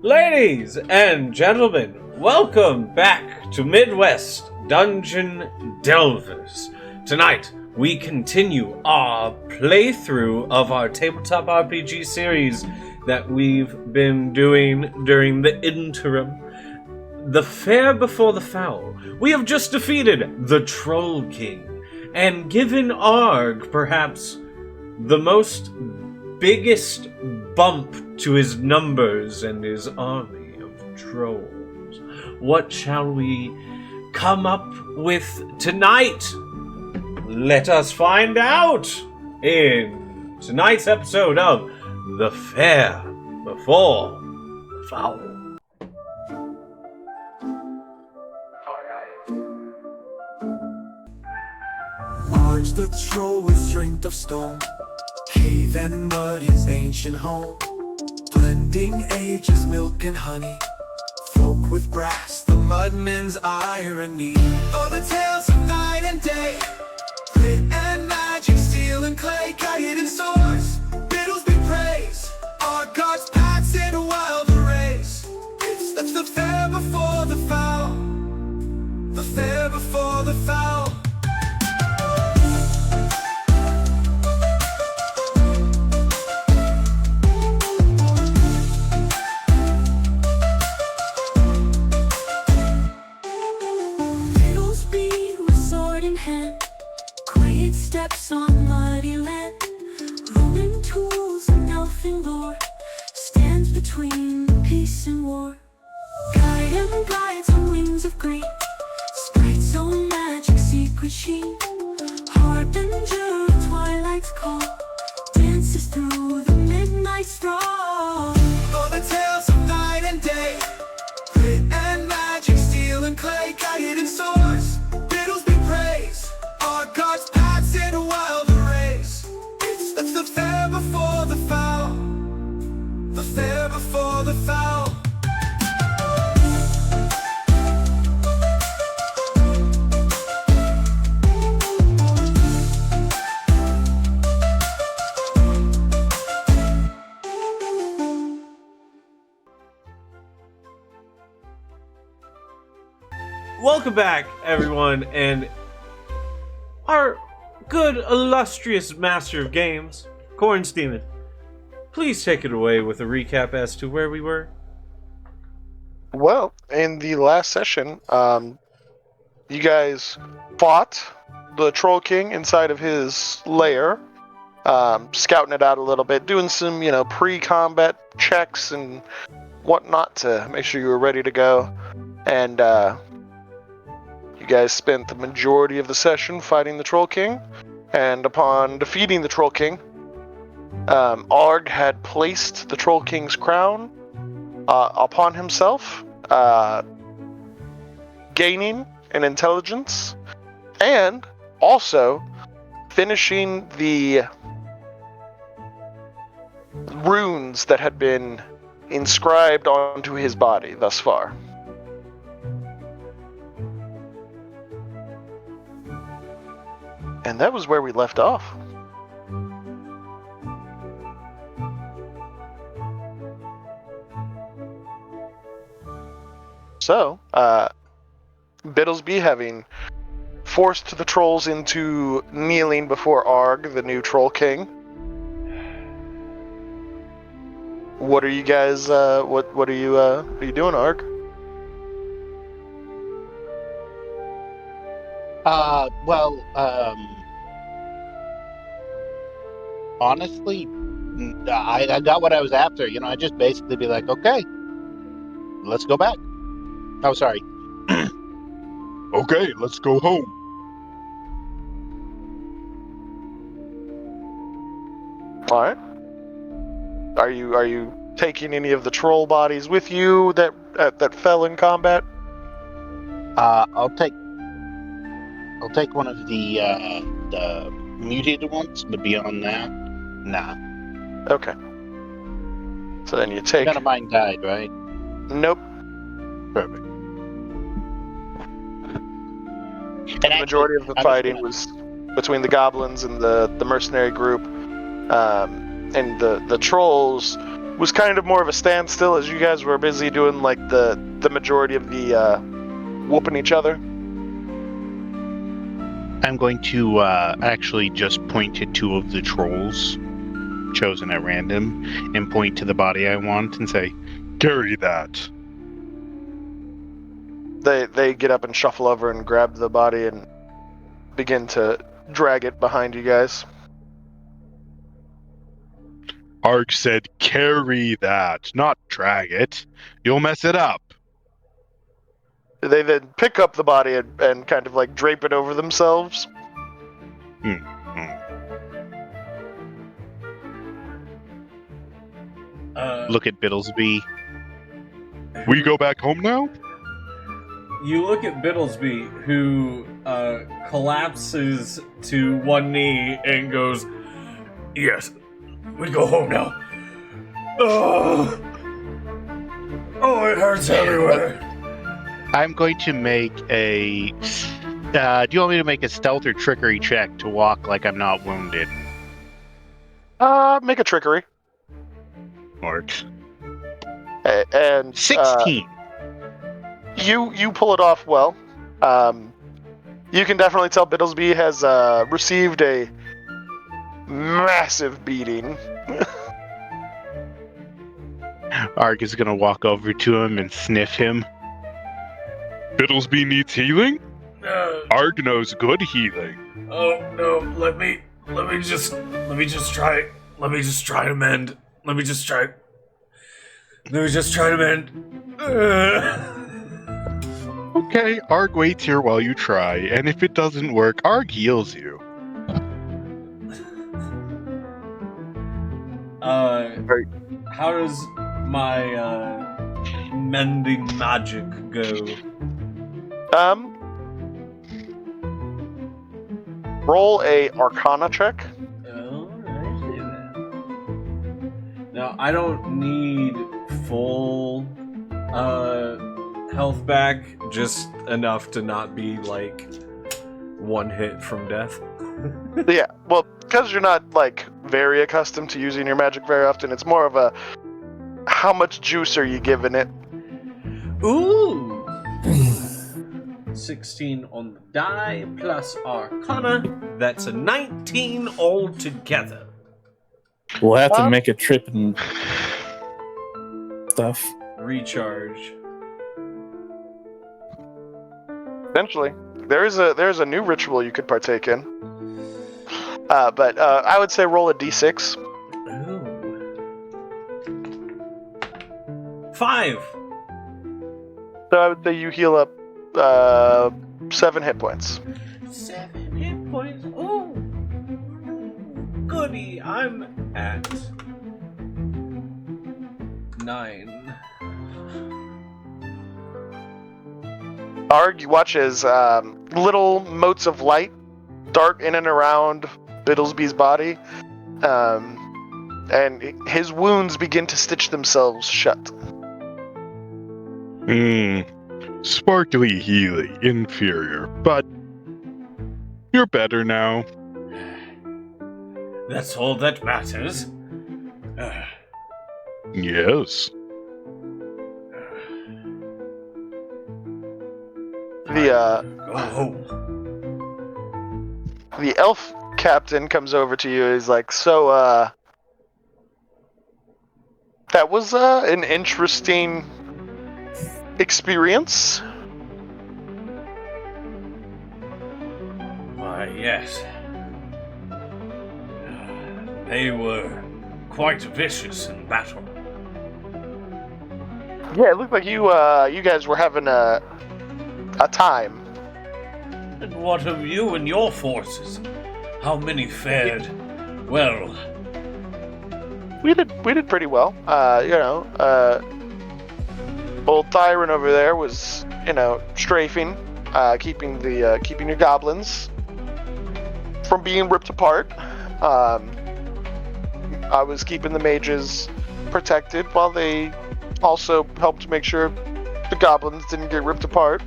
Ladies and gentlemen, welcome back to Midwest Dungeon Delvers. Tonight, we continue our playthrough of our tabletop RPG series that we've been doing during the interim. The Fair Before the Fowl. We have just defeated the Troll King and given Argh perhaps the biggest bump to his numbers and his army of trolls. What shall we come up with tonight? Let us find out in tonight's episode of The Fair Before the Fowl. Argh the troll was strength of stone, cave and mud his ancient home, blending ages, milk and honey, folk with brass, the mudmen's irony. Oh, the tales of night and day, grit and magic, steel and clay, guided in swords, Bittlesbee praise, our gods' paths in a wild race. It's the fair before the foul, the fair before the foul. Quiet steps on muddy land, Roman tools and elfin lore, stands between peace and war. Guide and guides on wings of green, sprite's own magic, secret sheen, harbinger of twilight's call, dances through the midnight straw. Oh, the tales of night and day, grit and magic, steel and clay, guided in swords, Bittlesbee praise, our gods' paths in a wild race. It's the fair before the foul, the fair before the foul. Welcome back, everyone, and our good, illustrious master of games, Cornstein, please take it away with a recap as to where we were. Well, in the last session, you guys fought the Troll King inside of his lair, scouting it out a little bit, doing some, pre-combat checks and whatnot to make sure you were ready to go. And you guys spent the majority of the session fighting the Troll King, and upon defeating the Troll King, Argh had placed the Troll King's crown upon himself, gaining an intelligence, and also finishing the runes that had been inscribed onto his body thus far. And that was where we left off. So, Bittlesbee, having forced the trolls into kneeling before Argh, the new Troll King. What are you guys, what are you doing, Argh? Honestly, I got what I was after. I just basically be like, okay, let's go back. Oh, sorry. Okay, let's go home. All right. Are you taking any of the troll bodies with you that fell in combat? I'll take one of the mutated ones, but beyond that, nah. Okay. So then you take. None of mine died, right? Nope. Perfect. The majority of the fighting was between the goblins and the mercenary group. and the trolls was kind of more of a standstill as you guys were busy doing like the majority of the whooping each other. I'm going to actually just point to 2 of the trolls chosen at random and point to the body I want and say, "Carry that." They get up and shuffle over and grab the body and begin to drag it behind you guys. Argh said, "Carry that, not drag it. You'll mess it up." They then pick up the body and kind of like drape it over themselves. Look at Bittlesbee. We go back home now? You look at Bittlesbee, who collapses to one knee and goes, "Yes, we go home now. Oh, it hurts everywhere." I'm going to make a... do you want me to make a stealth or trickery check to walk like I'm not wounded? Make a trickery. Works. And 16. You pull it off well. You can definitely tell Bittlesbee has received a massive beating. Argh is going to walk over to him and sniff him. Bittlesbee needs healing? Argh knows good healing. Oh no! Let me just try to mend. Let me just try to mend. Okay, Argh waits here while you try, and if it doesn't work, Argh heals you. How does my mending magic go? Roll a Arcana check. Oh, I see that. Now, I don't need full health back, just enough to not be, like, one hit from death. Yeah, well, because you're not, like, very accustomed to using your magic very often, it's more of a, how much juice are you giving it? Ooh! 16 on the die, plus Arcana. That's a 19 altogether. We'll have to make a trip and stuff. Recharge. Eventually. There's a new ritual you could partake in. But I would say roll a d6. Ooh. 5! So I would say you heal up 7 hit points. 7 hit points? Ooh! Goody! I'm at 9. Argh, you watch as little motes of light dart in and around Bittlesbee's body, and his wounds begin to stitch themselves shut. Sparkly healing, inferior, but you're better now. That's all that matters. Yes. Go home. The elf captain comes over to you and is like, so, that was, an interesting experience. Why, yes. They were quite vicious in battle. Yeah, it looked like you guys were having a time. And what of you and your forces? How many fared well? We did pretty well. Old Thyron over there was, strafing, keeping your goblins from being ripped apart. I was keeping the mages protected while they also helped make sure the goblins didn't get ripped apart.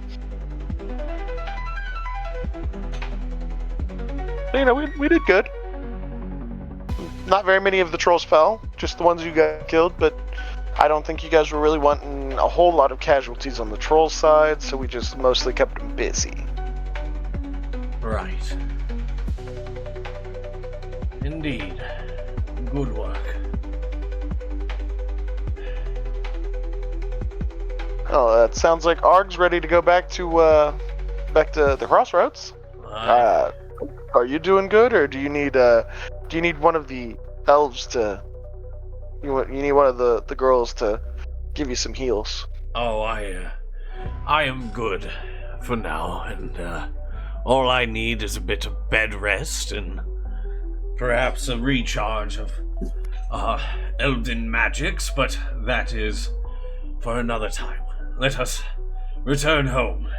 We did good. not very many of the trolls fell, just the ones you got killed, but I don't think you guys were really wanting a whole lot of casualties on the troll side, so we just mostly kept them busy. Right. Indeed. Good work. Oh, it sounds like Argh's ready to go back to the Crossroads. Are you doing good, or do you need one of the elves to? You need one of the girls to give you some heals. Oh, I am good for now, and all I need is a bit of bed rest and perhaps a recharge of elven magics, but that is for another time. Let us return home.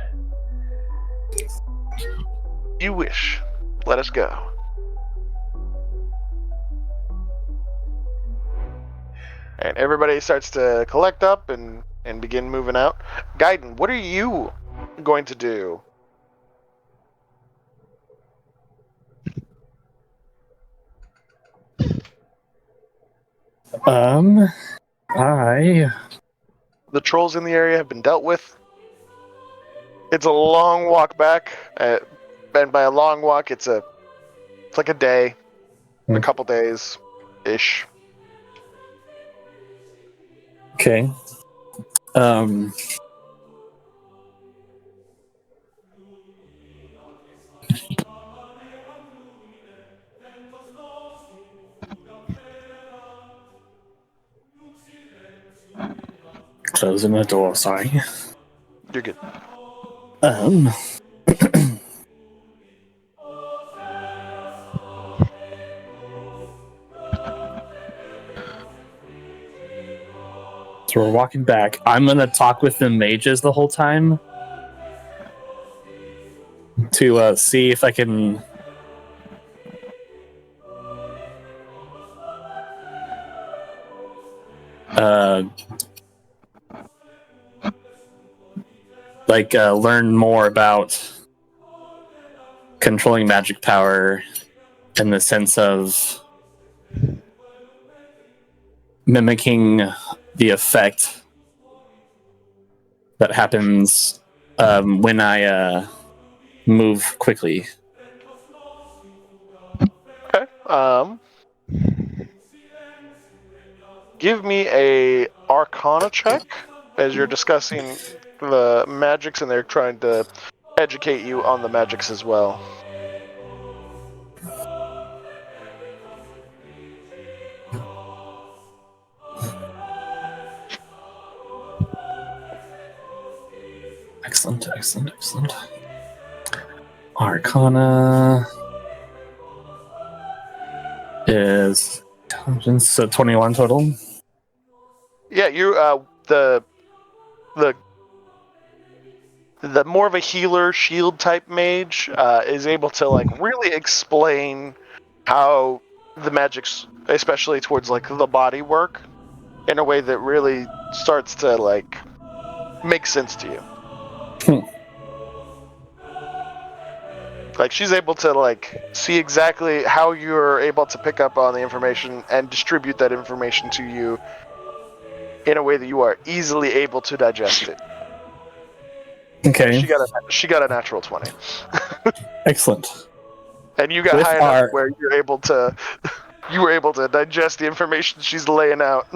You wish. Let us go. And everybody starts to collect up and begin moving out. Gaiden, what are you going to do? I The trolls in the area have been dealt with. It's a long walk back, and by a long walk, it's like a day, a couple days, ish. okay. Closing the door. Sorry. You're good. So we're walking back. I'm gonna talk with the mages the whole time to see if I can learn more about controlling magic power in the sense of mimicking the effect that happens when I move quickly. Okay. Give me a Arcana check as you're discussing the magics, and they're trying to educate you on the magics as well. Excellent. Arcana is intelligence, so 21 total. Yeah, you the more of a healer shield type mage is able to really explain how the magics, especially towards the body, work in a way that really starts to make sense to you. She's able to see exactly how you're able to pick up on the information and distribute that information to you in a way that you are easily able to digest it. Okay. She got a natural 20. Excellent. And you got With high enough where you were able to digest the information she's laying out.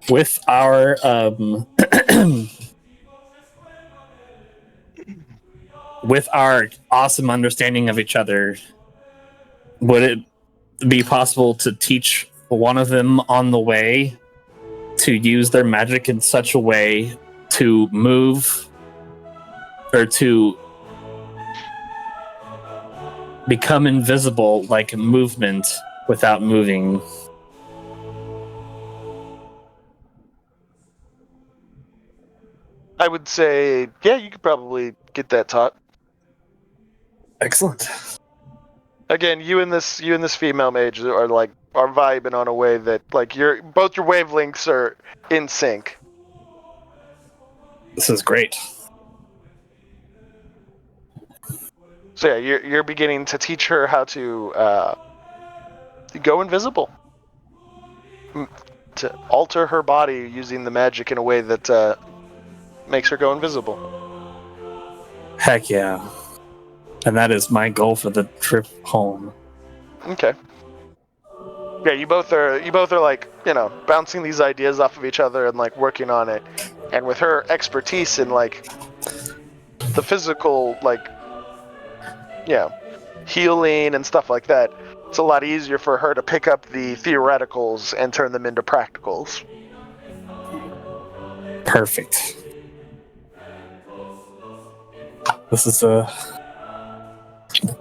With our with our awesome understanding of each other, would it be possible to teach one of them on the way to use their magic in such a way to move or to become invisible, like movement without moving? I would say, yeah, you could probably get that taught. Excellent. Again, you and this female mage are vibing on a way that both your wavelengths are in sync. This is great. So yeah, you're beginning to teach her how to go invisible. To alter her body using the magic in a way that makes her go invisible. Heck yeah. And that is my goal for the trip home. Okay. Yeah, you both are like, bouncing these ideas off of each other and like working on it. And with her expertise in like the physical, like, healing and stuff like that, it's a lot easier for her to pick up the theoreticals and turn them into practicals. Perfect. This is a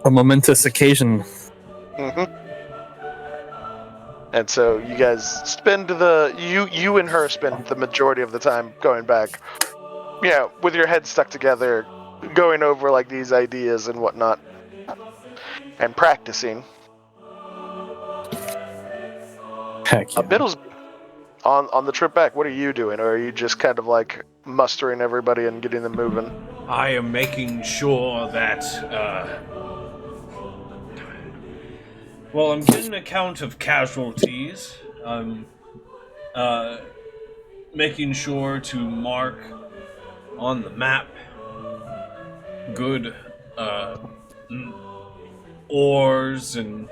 momentous occasion. Mm-hmm. And so you guys spend you and her spend the majority of the time going back, with your heads stuck together, going over like these ideas and whatnot, and practicing. Heck yeah. Bittlesbee, on the trip back, what are you doing? Or are you just kind of like mustering everybody and getting them moving? I am making sure that, I'm getting an account of casualties. I'm, making sure to mark on the map good, ores and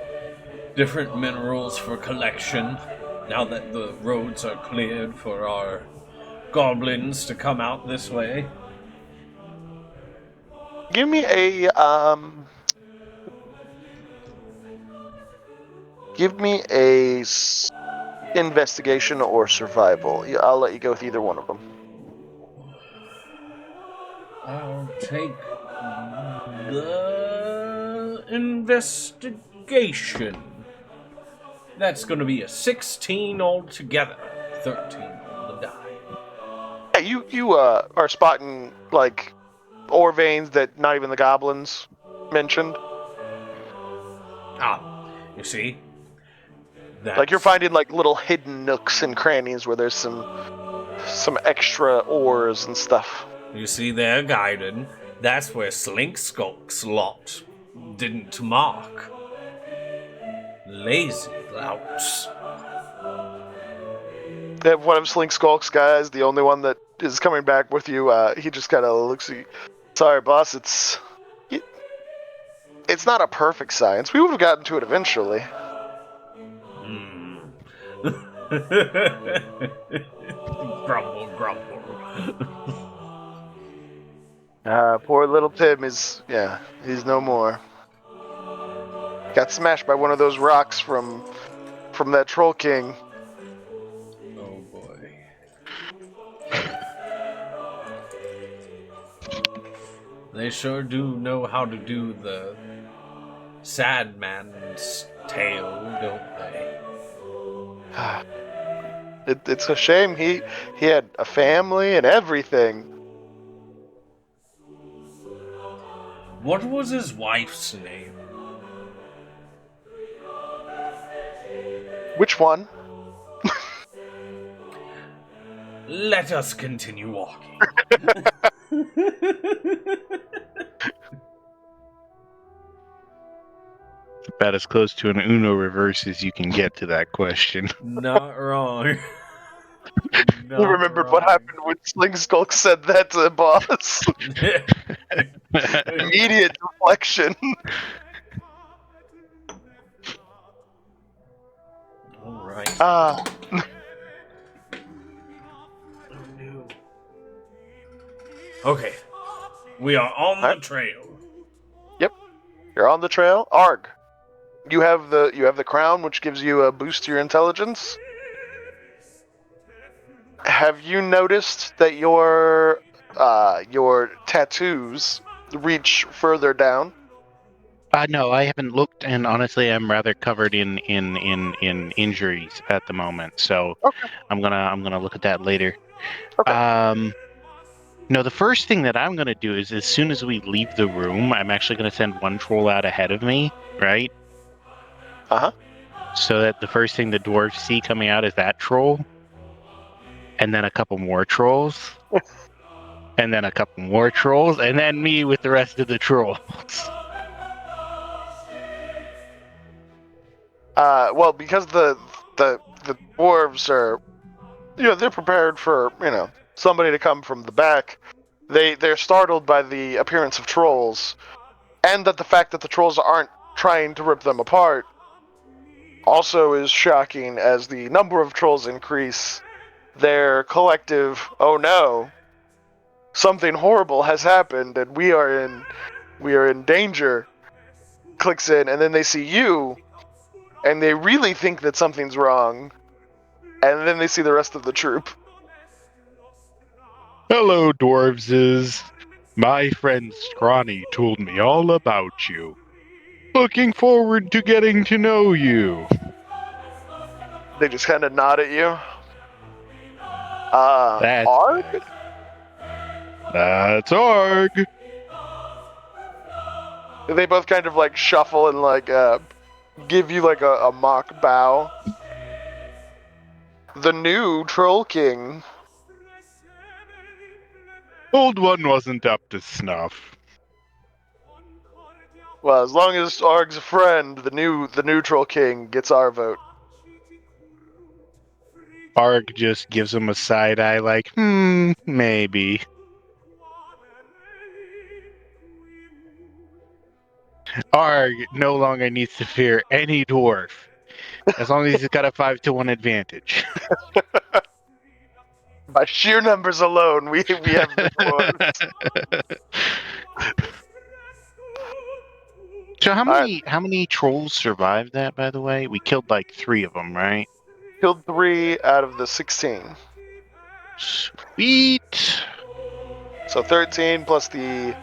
different minerals for collection, now that the roads are cleared for our goblins to come out this way. Give me a investigation or survival. I'll let you go with either one of them. I'll take the investigation. That's going to be a 16 altogether. 13 on the die. Hey, you are spotting like ore veins that not even the goblins mentioned. You see? Like you're finding like little hidden nooks and crannies where there's some extra ores and stuff. You see there, Gaiden? That's where Slink Skulk's lot didn't mark. Lazy louts. One of Slink Skulk's guys, the only one that is coming back with you, he just kind of looks at you. Sorry, boss, it's not a perfect science. We would have gotten to it eventually. Grumble, grumble. Poor little Tim he's no more. Got smashed by one of those rocks from that Troll King. Oh boy. They sure do know how to do the sad man's tale, don't they? It's a shame he had a family and everything. What was his wife's name? Which one? Let us continue walking. About as close to an Uno reverse as you can get to that question. Not wrong. You remembered what happened when Sling Skulk said that to the boss. Immediate deflection. Alright. Ah. Okay. We are on the trail. Yep. You're on the trail. Argh. You have the crown, which gives you a boost to your intelligence. Have you noticed that your tattoos reach further down? No, I haven't looked, and honestly, I'm rather covered in injuries at the moment. So Okay. I'm gonna look at that later. Okay. No, the first thing that I'm gonna do is as soon as we leave the room, I'm actually gonna send one troll out ahead of me, right? Uh-huh. So that the first thing the dwarves see coming out is that troll, and then a couple more trolls, and then a couple more trolls, and then me with the rest of the trolls. Well, because the dwarves are, they're prepared for, somebody to come from the back. They're startled by the appearance of trolls, and that the fact that the trolls aren't trying to rip them apart also is shocking. As the number of trolls increase, their collective, oh no, something horrible has happened and we are in danger, clicks in, and then they see you and they really think that something's wrong, and then they see the rest of the troop. Hello, dwarves. My friend Scrawny told me all about you. Looking forward to getting to know you. They just kind of nod at you. That's Argh? That's Argh. They both kind of like shuffle and like give you like a mock bow. The new Troll King. Old one wasn't up to snuff. Well, as long as Argh's a friend, the new Troll King gets our vote. Argh just gives him a side eye like, maybe. Argh no longer needs to fear any dwarf, as long as he's got a 5-to-1 advantage. By sheer numbers alone, we have the dwarves. So how many trolls survived that, by the way? We killed like 3 of them, right? Killed 3 out of the 16. Sweet. So 13 plus the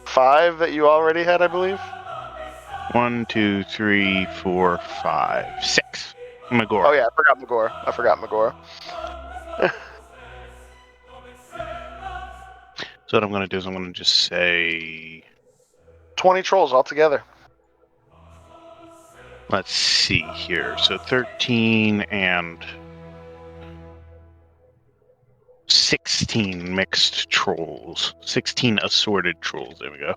5 that you already had, I believe. 1, 2, 3, 4, 5, 6. Magor. Oh yeah, I forgot Magor. So what I'm going to do is I'm going to just say, 20 trolls altogether. let's see here. So 13 and 16 mixed trolls. 16 assorted trolls. There we go.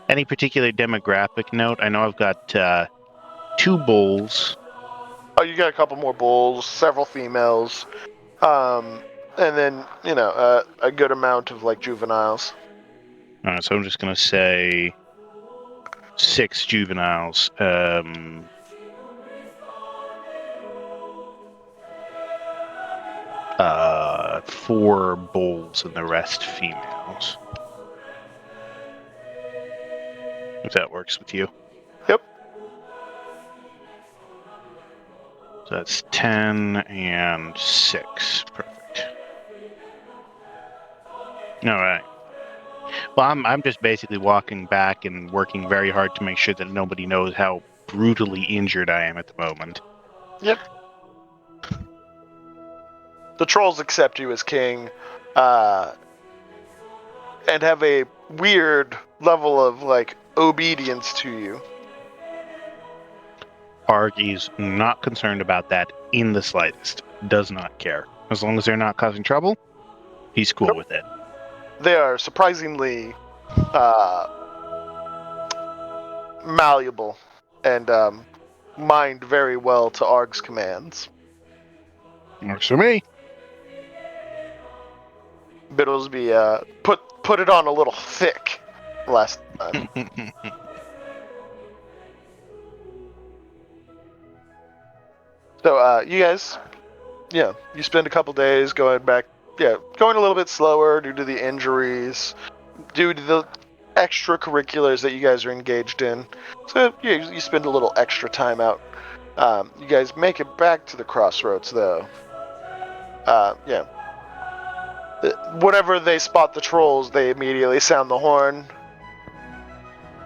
Any particular demographic note? I know I've got 2 bulls. Oh, you got a couple more bulls, several females, and then a good amount of like juveniles. All right, so I'm just gonna say 6 juveniles. 4 bulls and the rest females. If that works with you. Yep. So that's 10 and 6. Perfect. All right. Well, I'm just basically walking back and working very hard to make sure that nobody knows how brutally injured I am at the moment. Yep. The trolls accept you as king, and have a weird level of like obedience to you. Argh is not concerned about that in the slightest. Does not care. As long as they're not causing trouble, he's cool Nope. with it. They are surprisingly malleable and mind very well to Argh's commands. Works for me. Bittlesbee put it on a little thick last time. So you guys, you spend a couple days going a little bit slower due to the injuries, due to the extracurriculars that you guys are engaged in. So you spend a little extra time out. You guys make it back to the Crossroads, though. Whenever they spot the trolls, they immediately sound the horn.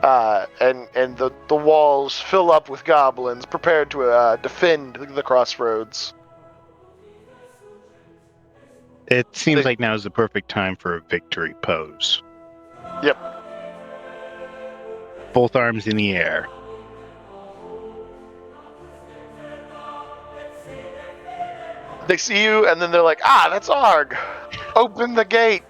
And the walls fill up with goblins prepared to defend the Crossroads. It seems like now is the perfect time for a victory pose. Yep. Both arms in the air. They see you, and then they're like, that's Argh! Open the gate!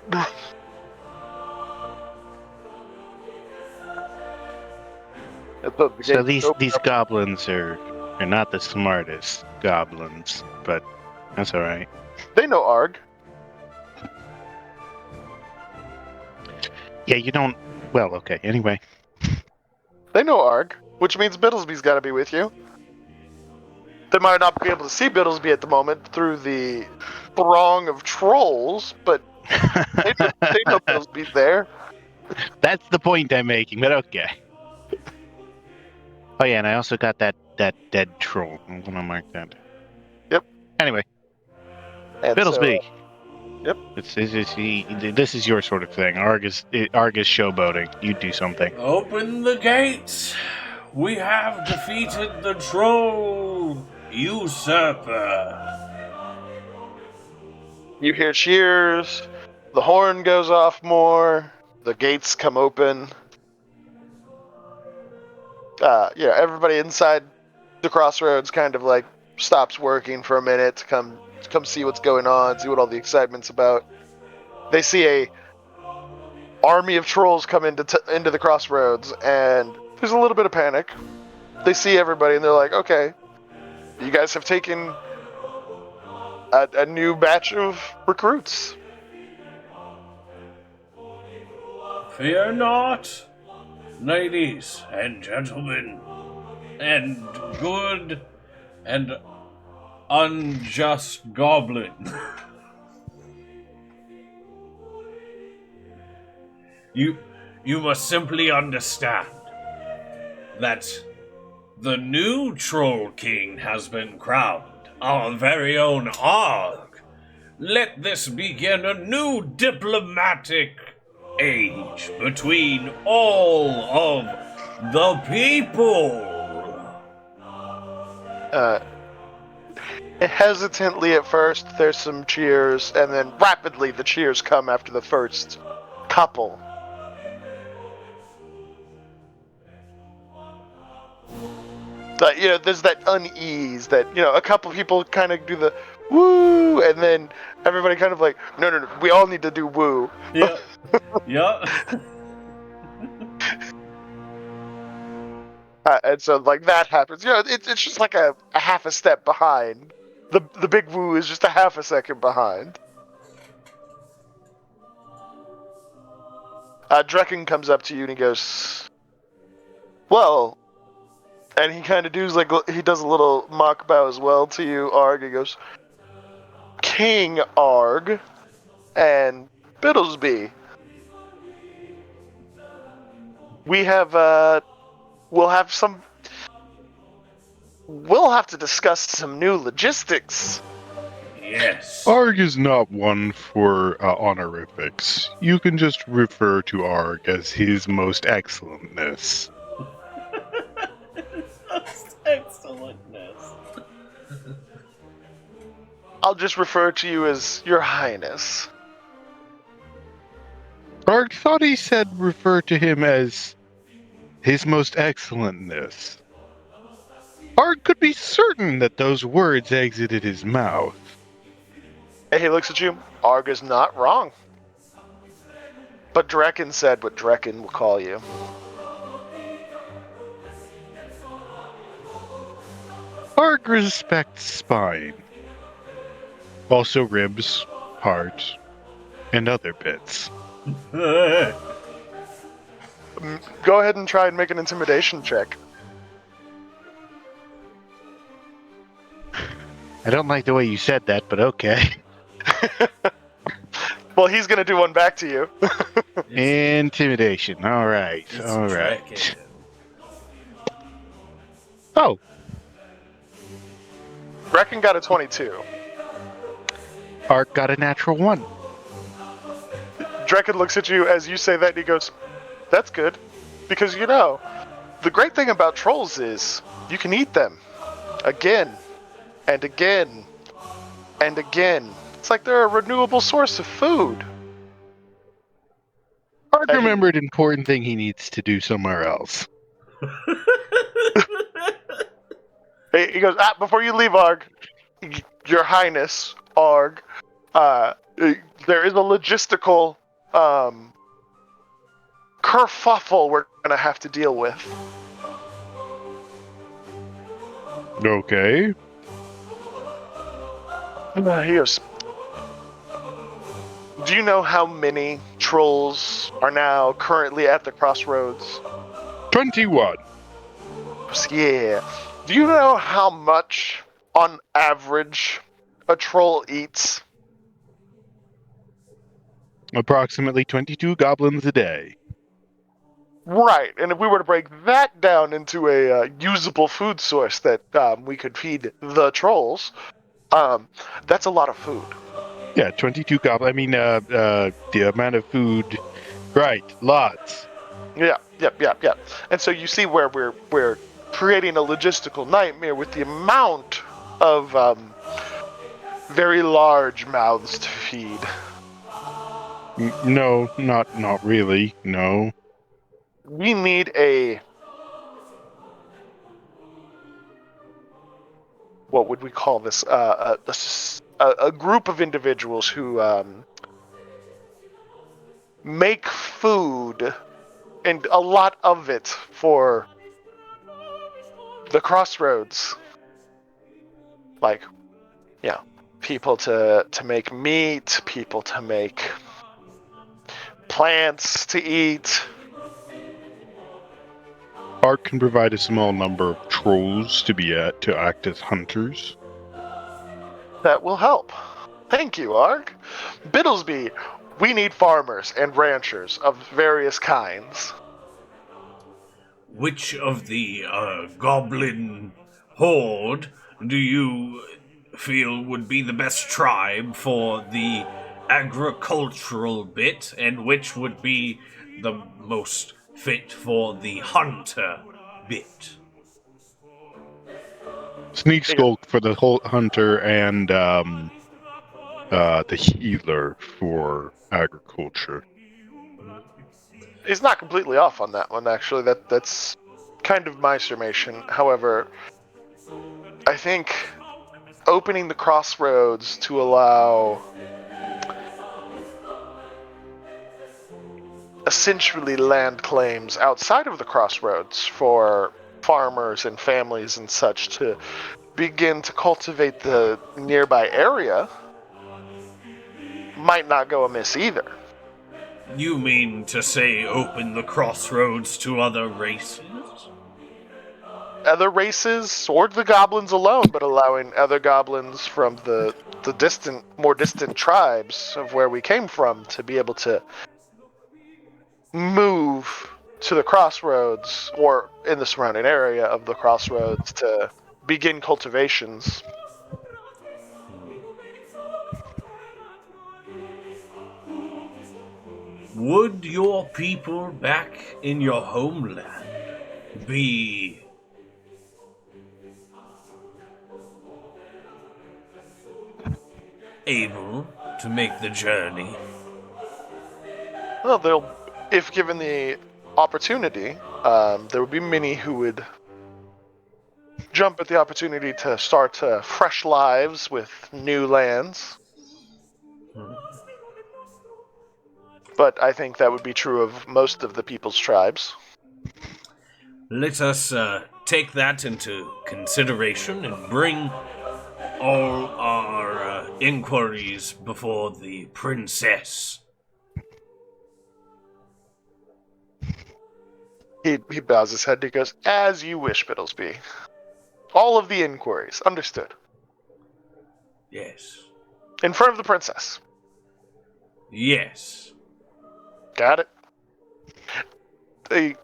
So these goblins are not the smartest goblins, but that's all right. They know Argh. Yeah, you don't. Well, okay. Anyway, They know Argh, which means Bittlesbee's got to be with you. They might not be able to see Bittlesbee at the moment through the throng of trolls, but they know Bittlesbee's there. that's the point I'm making. But okay. Oh yeah, and I also got that dead troll. I'm gonna mark that. Yep. Anyway, And Bittlesbee. Yep. This is your sort of thing. Argh is showboating. You do something. Open the gates! We have defeated the troll usurper. You hear cheers, the horn goes off more, the gates come open. Everybody inside the Crossroads kind of like stops working for a minute to come see what's going on, see what all the excitement's about. They see a army of trolls come into the Crossroads, and there's a little bit of panic. They see everybody and they're like, okay, you guys have taken a new batch of recruits. Fear not, ladies and gentlemen, and good and unjust goblin. You must simply understand that the new Troll King has been crowned, our very own Argh. Let this begin a new diplomatic age between all of the people. Hesitantly at first, there's some cheers, and then rapidly the cheers come after the first couple. But, there's that unease that, a couple people kind of do the woo, and then everybody kind of like, no, we all need to do woo. Yeah. Yeah. And so, like, that happens. It's just like a half a step behind. The big woo is just a half a second behind. Drekken comes up to you and he goes, well, and he kind of does he does a little mock bow as well to you, Argh. He goes, King Argh and Bittlesbee. We have, we'll have to discuss some new logistics. Yes. Argh is not one for honorifics. You can just refer to Argh as his most excellentness. Excellentness. I'll just refer to you as Your Highness. Argh thought he said refer to him as his most excellentness. Argh could be certain that those words exited his mouth. And he looks at you. Argh is not wrong. But Drekken said what Drekken will call you. Argh respects spine. Also ribs, heart, and other bits. Go ahead and try and make an intimidation check. I don't like the way you said that, but okay. Well, he's gonna do one back to you. Intimidation. All right. Oh, Drekken got a 22. Argh got a natural 1. Drekken looks at you as you say that and he goes, that's good. Because the great thing about trolls is you can eat them. Again. And again. And again. It's like they're a renewable source of food. Argh remembered an important thing he needs to do somewhere else. He goes, before you leave, Argh, Your Highness, Argh, there is a logistical kerfuffle we're going to have to deal with. Okay. Here's. Do you know how many trolls are now currently at the Crossroads? 21. Yeah. Do you know how much, on average, a troll eats? Approximately 22 goblins a day. Right, and if we were to break that down into a usable food source that we could feed the trolls, that's a lot of food. Yeah, 22 goblins. I mean, the amount of food. Right, lots. Yeah, yep. And so you see where we're creating a logistical nightmare with the amount of very large mouths to feed. No, not really. No. We need a, what would we call this? A group of individuals who make food, and a lot of it, for the Crossroads. Like, yeah, people to make meat, people to make plants to eat. Art can provide a small number of trolls to act as hunters. That will help. Thank you, Argh. Bittlesbee, we need farmers and ranchers of various kinds. Which of the goblin horde do you feel would be the best tribe for the agricultural bit, and which would be the most fit for the hunter bit? Sneak Skulk for the whole hunter and the healer for agriculture. He's not completely off on that one, actually. That's kind of my summation. However, I think opening the Crossroads to allow essentially land claims outside of the Crossroads for farmers and families and such to begin to cultivate the nearby area might not go amiss either. You mean to say open the Crossroads to other races? Other races, or the goblins alone, but allowing other goblins from the more distant tribes of where we came from to be able to move to the Crossroads or in the surrounding area of the Crossroads to begin cultivations. Would your people back in your homeland be able to make the journey? Well, if given the opportunity, there would be many who would jump at the opportunity to start fresh lives with new lands. But I think that would be true of most of the people's tribes. Let us take that into consideration and bring all our inquiries before the princess. He bows his head and he goes, "As you wish, Bittlesbee. All of the inquiries, understood. Yes. In front of the princess. Yes. Got it.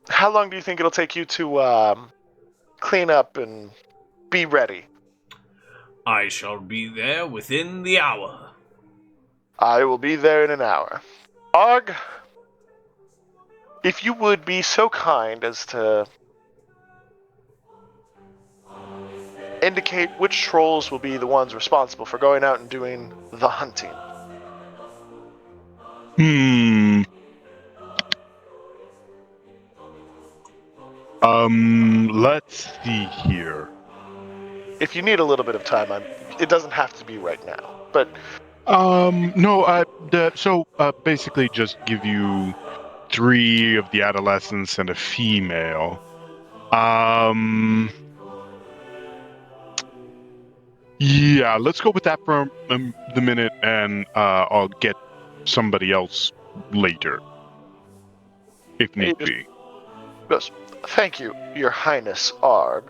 How long do you think it'll take you to clean up and be ready?" I shall be there within the hour. "I will be there in an hour. Argh, if you would be so kind as to indicate which trolls will be the ones responsible for going out and doing the hunting." Let's see here. If you need a little bit of time, it doesn't have to be right now. But No, basically just give you 3 of the adolescents and a female. Yeah, let's go with that for the minute, and I'll get somebody else later, if need be. Goes, thank you, Your Highness Argh.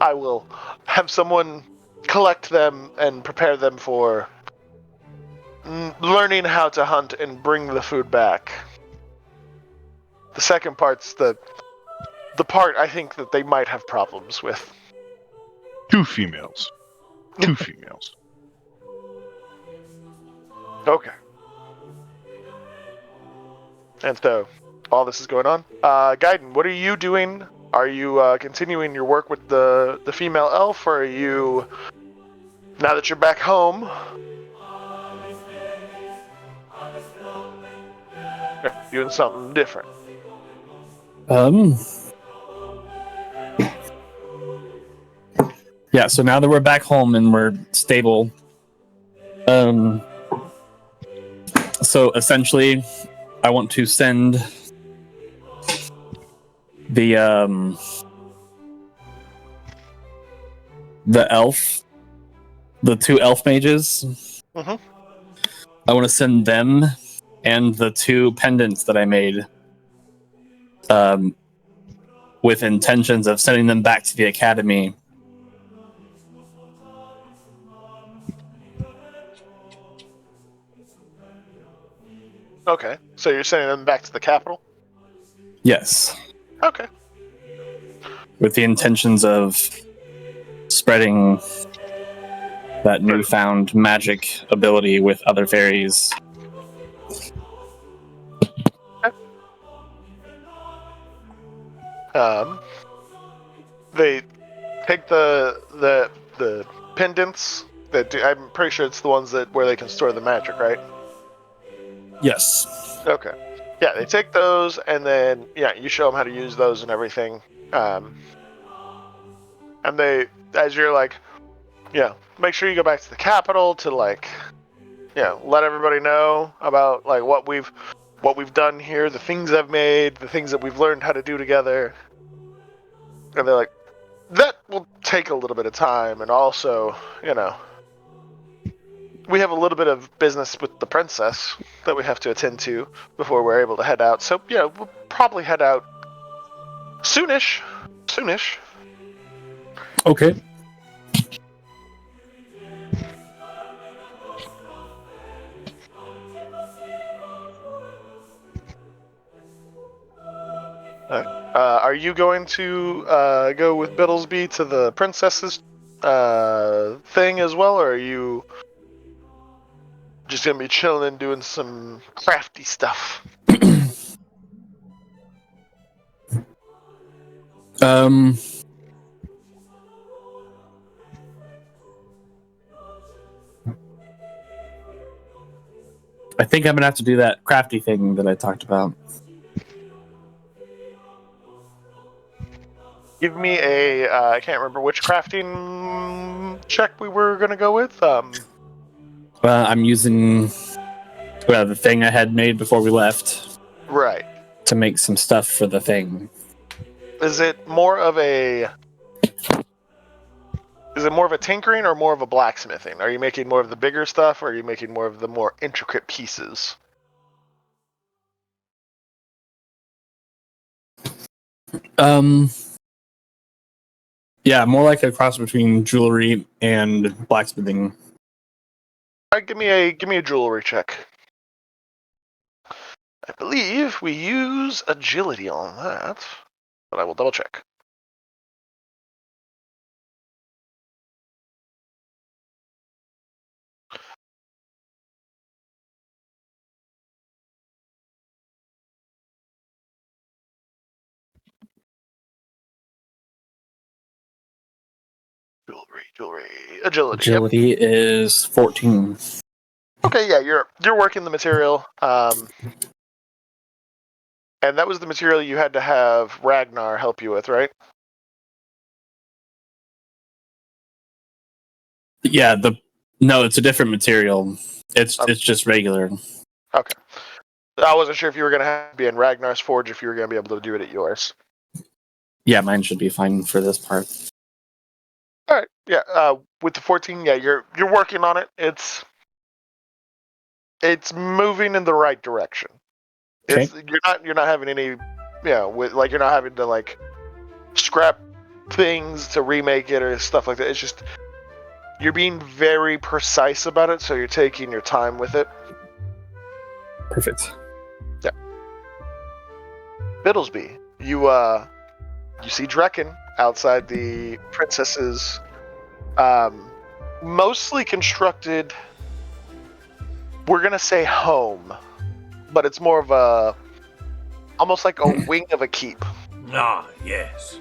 I will have someone collect them and prepare them for learning how to hunt and bring the food back. The second part's the part I think that they might have problems with. 2 females. 2 females. Okay. And so, all this is going on. Gaiden, what are you doing? Are you continuing your work with the female elf, or are you, now that you're back home, doing something different? Yeah, so now that we're back home and we're stable, so essentially, I want to send the elf, the 2 elf mages. Mhm. I want to send them and the 2 pendants that I made, with intentions of sending them back to the academy. Okay, so you're sending them back to the capital? Yes, Okay. with the intentions of spreading that newfound magic ability with other fairies. They take the pendants that I'm pretty sure it's the ones that where they can store the magic, right? Yes. Okay. Yeah, they take those and then you show them how to use those and everything. And they, as you're like, make sure you go back to the capital to let everybody know about like what we've done here, the things I've made, the things that we've learned how to do together. And they're like, that will take a little bit of time, and also, we have a little bit of business with the princess that we have to attend to before we're able to head out. So, we'll probably head out soonish. Soonish. Okay. Are you going to go with Bittlesbee to the princess's thing as well, or are you just gonna be chilling and doing some crafty stuff? I think I'm gonna have to do that crafty thing that I talked about. Give me a I can't remember which crafting check we were gonna go with. I'm using the thing I had made before we left. Right. To make some stuff for the thing. Is it more of a tinkering or more of a blacksmithing? Are you making more of the bigger stuff, or are you making more of the more intricate pieces? Yeah, more like a cross between jewelry and blacksmithing. All right, give me a jewelry check. I believe we use agility on that, but I will double check. Jewelry. Agility. Agility is 14. Okay, yeah, you're working the material. And that was the material you had to have Ragnar help you with, right? Yeah, no, it's a different material. It's just regular. Okay. I wasn't sure if you were gonna have to be in Ragnar's forge, if you were gonna be able to do it at yours. Yeah, mine should be fine for this part. All right. Yeah. With the 14, yeah, you're working on it. It's moving in the right direction. Okay. You're not having any, you're not having to like scrap things to remake it or stuff like that. It's just you're being very precise about it, so you're taking your time with it. Perfect. Bittlesbee, you see Drekken outside the princess's mostly constructed, we're gonna say home, but it's more of almost like a wing of a keep. Ah, yes.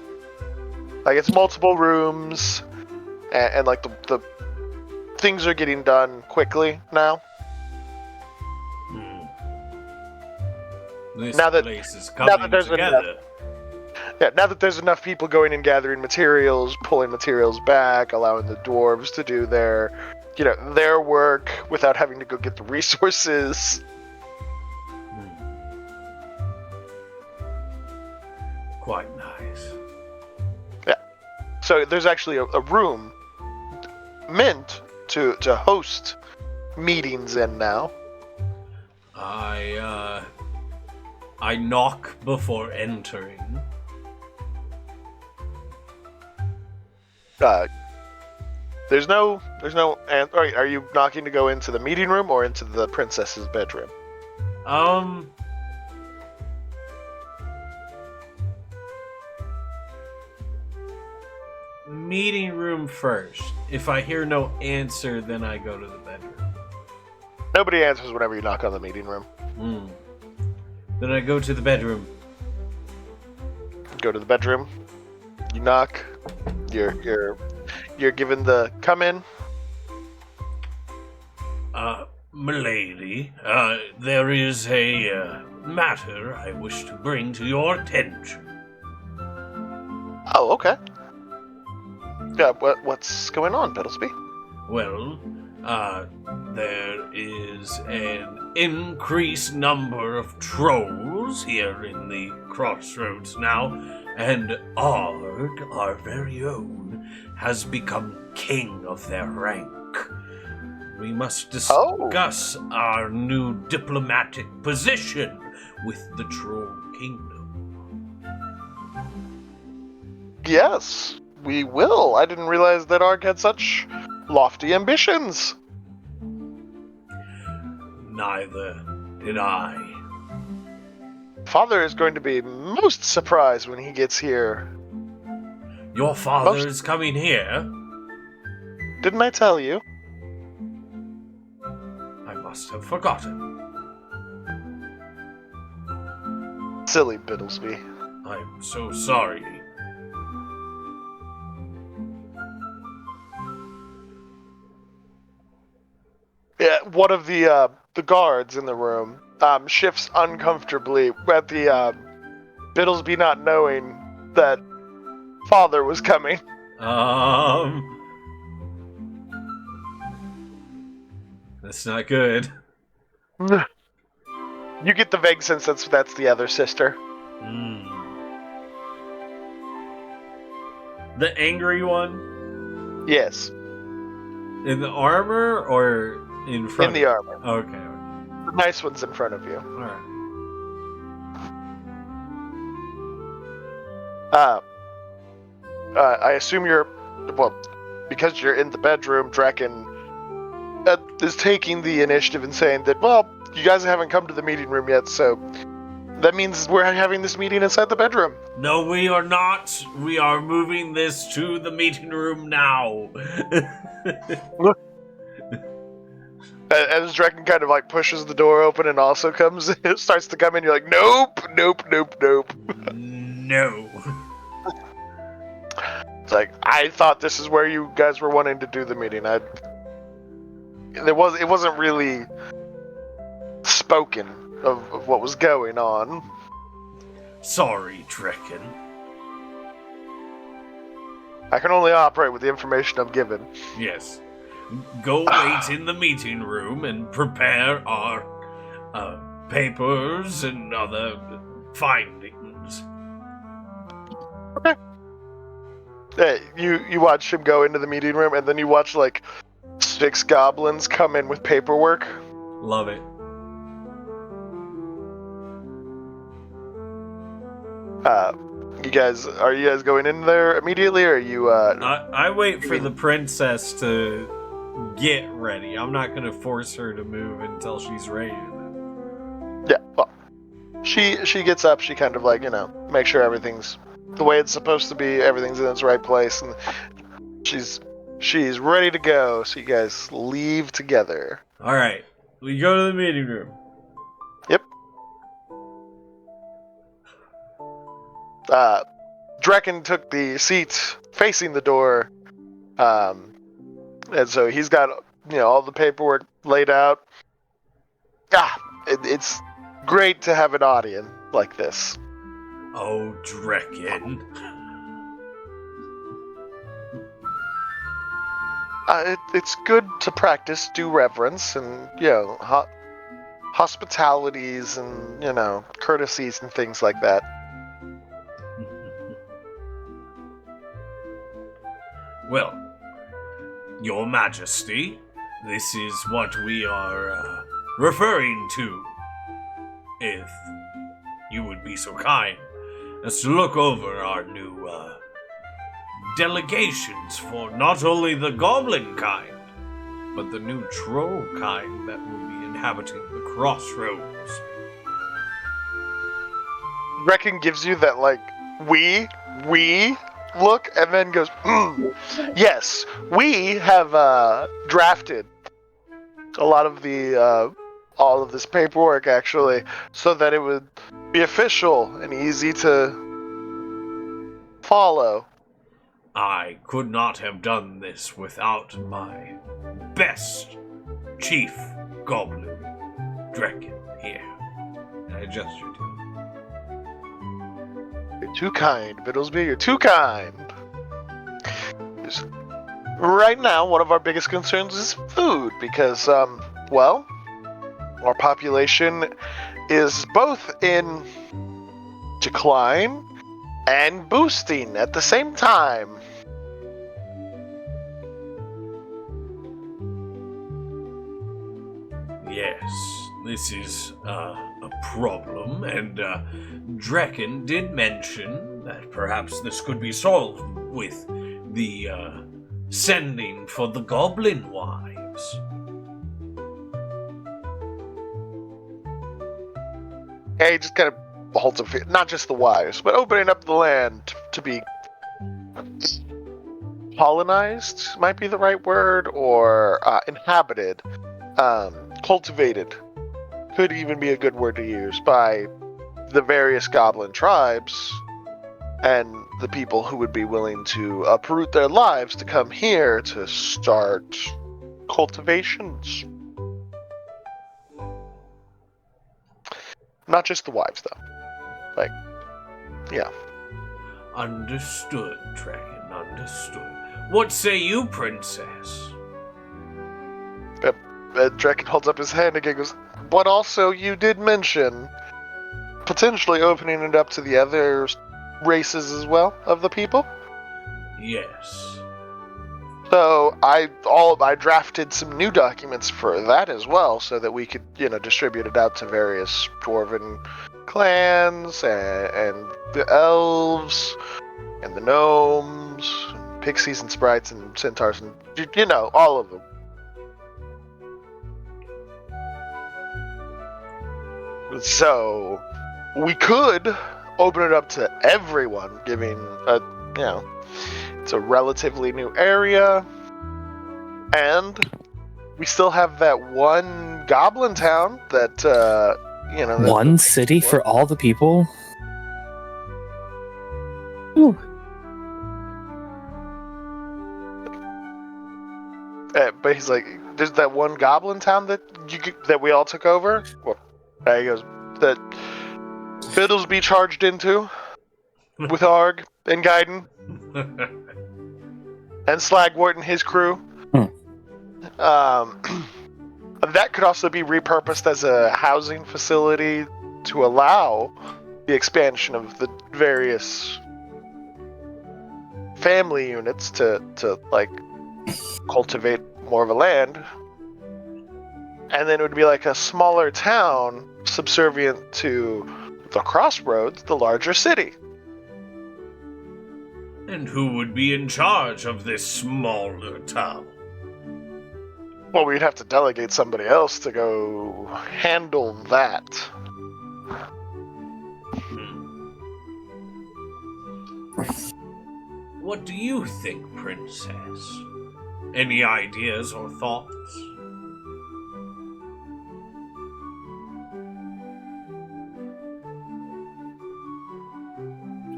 Like it's multiple rooms, and like the things are getting done quickly now. This Now that- place is now that coming there's together. Yeah, now that there's enough people going and gathering materials, pulling materials back, allowing the dwarves to do their work without having to go get the resources. Quite nice. So there's actually a room meant to host meetings in now. I knock before entering. There's no. Are you knocking to go into the meeting room or into the princess's bedroom? Meeting room first. If I hear no answer, then I go to the bedroom. Nobody answers whenever you knock on the meeting room. Then I go to the bedroom. Go to the bedroom. You knock. You're given the come in. Milady, there is a matter I wish to bring to your attention. Oh, okay. Yeah, what's going on, Bittlesbee? Well, there is an increased number of trolls here in the Crossroads now, and Argh, our very own, has become king of their rank. We must discuss our new diplomatic position with the Troll Kingdom. Yes, we will. I didn't realize that Argh had such lofty ambitions. Neither did I. Father is going to be most surprised when he gets here. Your father is coming here? Didn't I tell you? I must have forgotten. Silly Bittlesbee. I'm so sorry. Yeah, one of the guards in the room shifts uncomfortably at the Bittlesbee not knowing that Father was coming. That's not good. You get the vague sense that's the other sister. The angry one? Yes, In the armor or in front? in the armor. Okay. The nice one's in front of you. Alright. I assume because you're in the bedroom, Drekken is taking the initiative and saying that, well, you guys haven't come to the meeting room yet, so that means we're having this meeting inside the bedroom. No, we are not. We are moving this to the meeting room now. As Drekken kind of like pushes the door open and also starts to come in, you're like, nope. No. It's like, I thought this is where you guys were wanting to do the meeting. It wasn't really spoken of what was going on. Sorry, Drekken. I can only operate with the information I'm given. Yes. Go wait in the meeting room and prepare our papers and other findings. You watch him go into the meeting room, and then you watch like 6 goblins come in with paperwork. Love it. Are you guys going in there immediately, or are you? I wait for the princess to get ready. I'm not gonna force her to move until she's ready to move. Yeah. Well, she gets up. She kind of like make sure everything's the way it's supposed to be. Everything's in its right place, and she's ready to go. So you guys leave together. All right, we go to the meeting room. Yep. Draken took the seat facing the door, and so he's got all the paperwork laid out. It's great to have an audience like this. Oh, Draken. It's good to practice due reverence and hospitalities and courtesies and things like that. Well, Your Majesty, this is what we are referring to. If you would be so kind as to look over our new delegations for not only the goblin kind, but the new troll kind that will be inhabiting the Crossroads. Reckon gives you that we look and then goes, yes, we have drafted a lot of the all of this paperwork actually, so that it would be official and easy to follow. I could not have done this without my best chief goblin, Draken, here. And I gesture to him. You're too kind, Bittlesbee, you're too kind. Right now, one of our biggest concerns is food, because, our population is both in decline and boosting at the same time. Yes, this is a problem, and Draken did mention that perhaps this could be solved with the sending for the goblin wives. Yeah, he just kind of holds up, not just the wives, but opening up the land to be colonized might be the right word, or inhabited, cultivated could even be a good word to use by the various goblin tribes and the people who would be willing to uproot their lives to come here to start cultivations. Not just the wives, though. Yeah. Understood, Draken, understood. What say you, princess? Draken holds up his hand again and goes, but also you did mention potentially opening it up to the other races as well of the people? Yes. So I drafted some new documents for that as well, so that we could, distribute it out to various dwarven clans and the elves and the gnomes, pixies and sprites and centaurs and all of them. So we could open it up to everyone, giving it's a relatively new area, and we still have that one goblin town that one city for all the people. Ooh. But he's like, there's that one goblin town that we all took over. Well, there he goes. That Bittlesbee charged into with Argh and Gaiden and Slagwort and his crew. That could also be repurposed as a housing facility to allow the expansion of the various family units to like cultivate more of a land, and then it would be like a smaller town subservient to the Crossroads, the larger city. And who would be in charge of this smaller town? Well, we'd have to delegate somebody else to go handle that. What do you think, Princess? Any ideas or thoughts?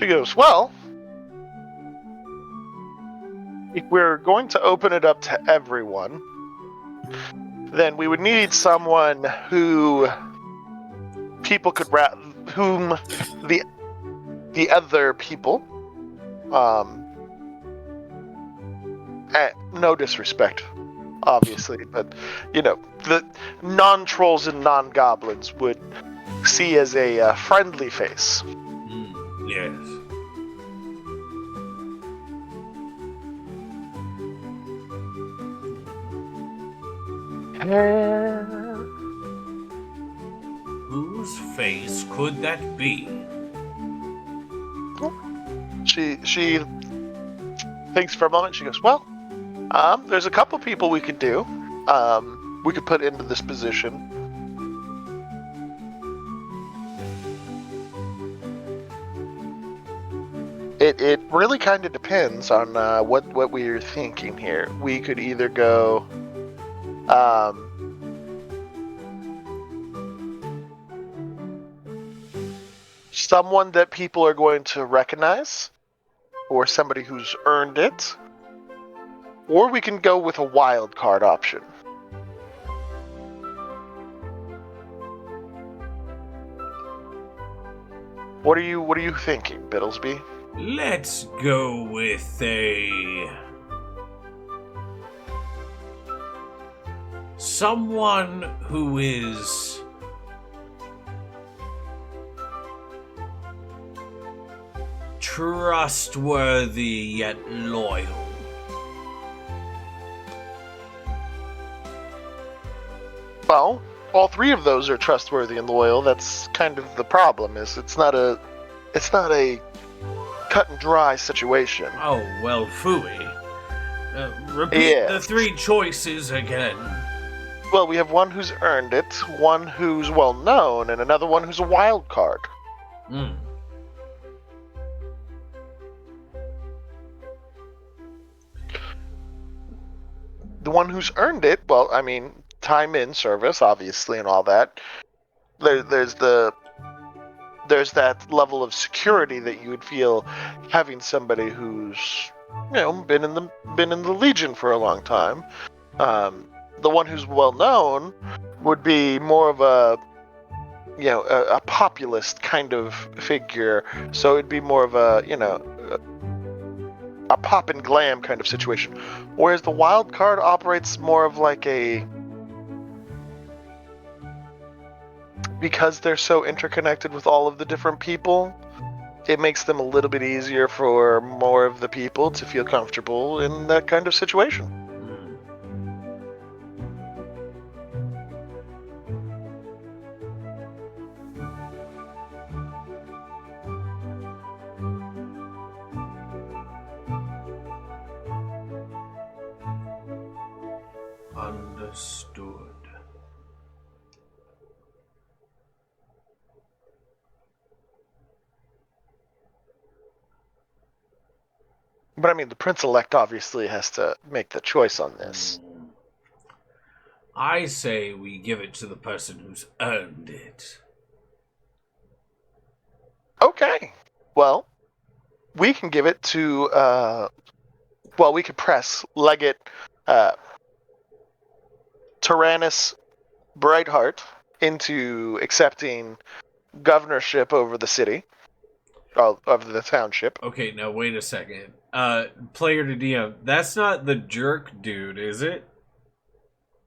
She goes, well, if we're going to open it up to everyone, then we would need someone who people could whom the other people, no disrespect, obviously, but the non-trolls and non-goblins would see as a friendly face. Yes. Whose face could that be? She thinks for a moment. She goes, well, there's a couple people we could do. We could put into this position. It really kind of depends on what we're thinking here. We could either go someone that people are going to recognize, or somebody who's earned it, or we can go with a wild card option. What are you thinking, Bittlesbee? Let's go with someone who is trustworthy yet loyal. Well, all three of those are trustworthy and loyal. That's kind of the problem. It's not a cut and dry situation. Oh, well, phooey. Repeat the three choices again. Well, we have one who's earned it, one who's well known, and another one who's a wild card. The one who's earned it, well, I mean, time in service, obviously, and all that. There's that level of security that you would feel having somebody who's been in the Legion for a long time. The one who's well known would be more of a populist kind of figure, so it'd be more of a pop and glam kind of situation, whereas the wild card operates more of like because they're so interconnected with all of the different people, it makes them a little bit easier for more of the people to feel comfortable in that kind of situation. Understood. But I mean, the Prince-elect obviously has to make the choice on this. I say we give it to the person who's earned it. Okay. Well, we can give it to, we could press Legate Tyrannus Brightheart into accepting governorship over the city, of the township. Okay, now wait a second. Player to DM, that's not the jerk dude, is it?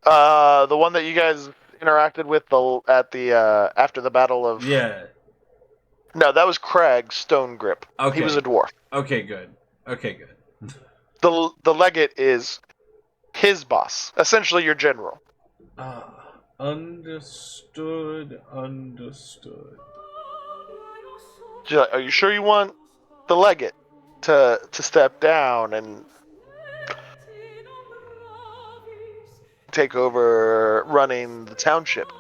The one that you guys interacted with after the battle of... Yeah. No, that was Craig Stonegrip. Okay. He was a dwarf. Okay, good. The legate is his boss, essentially your general. Understood. Are you sure you want the legate to step down and take over running the township?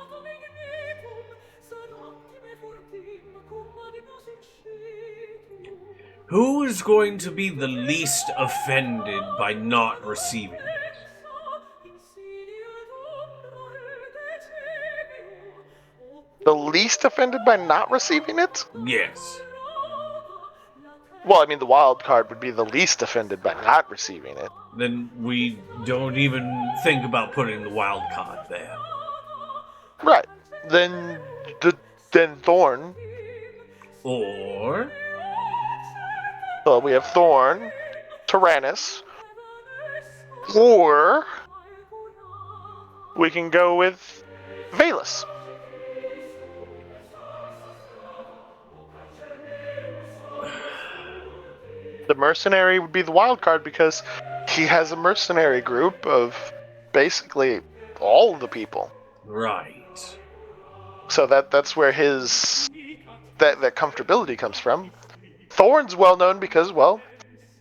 Who is going to be the least offended by not receiving it? The least offended by not receiving it? Yes. Well, I mean, the wild card would be the least offended by not receiving it. Then we don't even think about putting the wild card there. Right. Then Thorn. Or Well, we have Thorn, Tyrannus, or we can go with Valus. The mercenary would be the wild card because he has a mercenary group of basically all of the people. right. So that's where his that comfortability comes from. Thorn's well known because, well,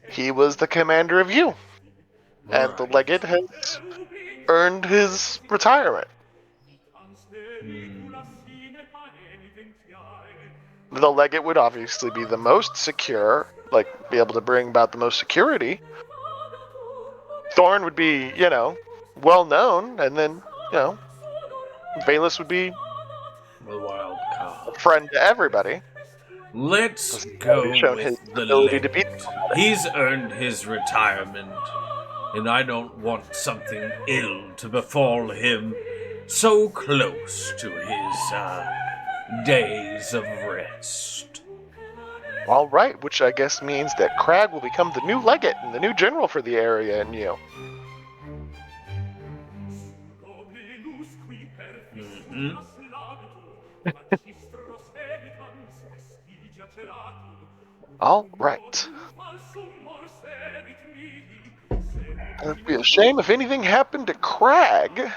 he was the commander of you. And the legate has earned his retirement. The legate would obviously be the most secure, like, be able to bring about the most security. Thorn would be, well known, and then, Valus would be The wild a card. friend to everybody. Let's go shown with his the ability to legend. He's earned his retirement, and I don't want something ill to befall him so close to his days of rest. All right, which I guess means that Crag will become the new legate and the new general for the area, and All right. It'd be a shame if anything happened to Crag.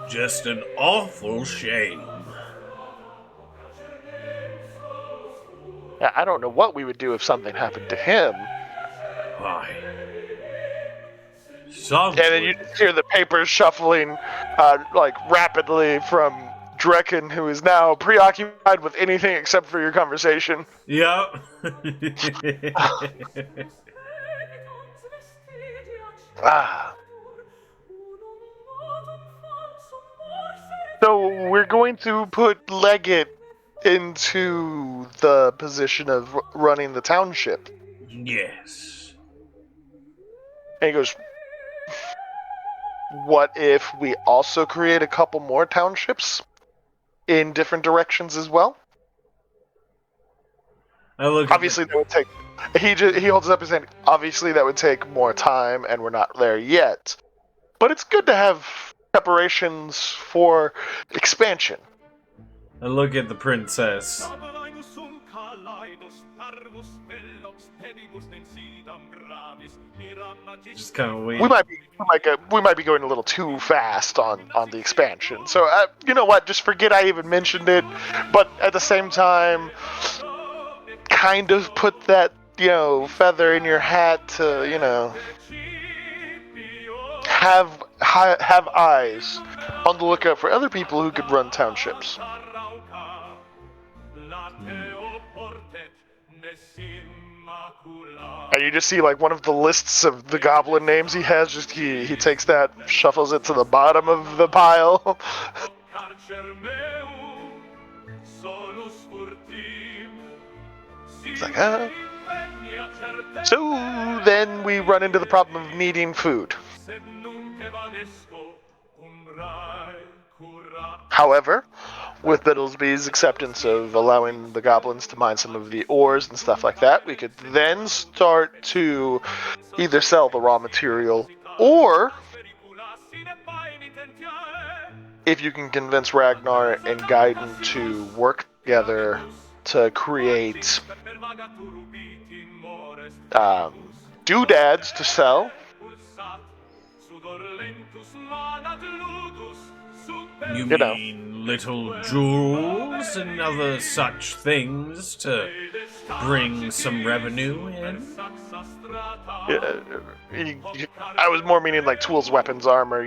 Just an awful shame. I don't know what we would do if something happened to him. Why? And then you just hear the papers shuffling, rapidly from Drekken, who is now preoccupied with anything except for your conversation. Yep. So we're going to put Legate into the position of running the township. Yes. And he goes, what if we also create a couple more townships in different directions as well? Obviously, that would take... He holds up his hand. Obviously, that would take more time, and we're not there yet. But it's good to have preparations for expansion. I look at the princess. Just kind of wait. We might be going a little too fast on the expansion. So you know what? Just forget I even mentioned it. But at the same time, kind of put that feather in your hat to have eyes on the lookout for other people who could run townships. And you just see one of the lists of the goblin names he has, just he takes that, shuffles it to the bottom of the pile. It's like, So then we run into the problem of needing food. However, with Bittlesbee's acceptance of allowing the goblins to mine some of the ores and stuff like that, we could then start to either sell the raw material, or if you can convince Ragnar and Gaiden to work together to create doodads to sell. You You know. mean little jewels and other such things to bring some revenue in? I was more meaning like tools, weapons, armor,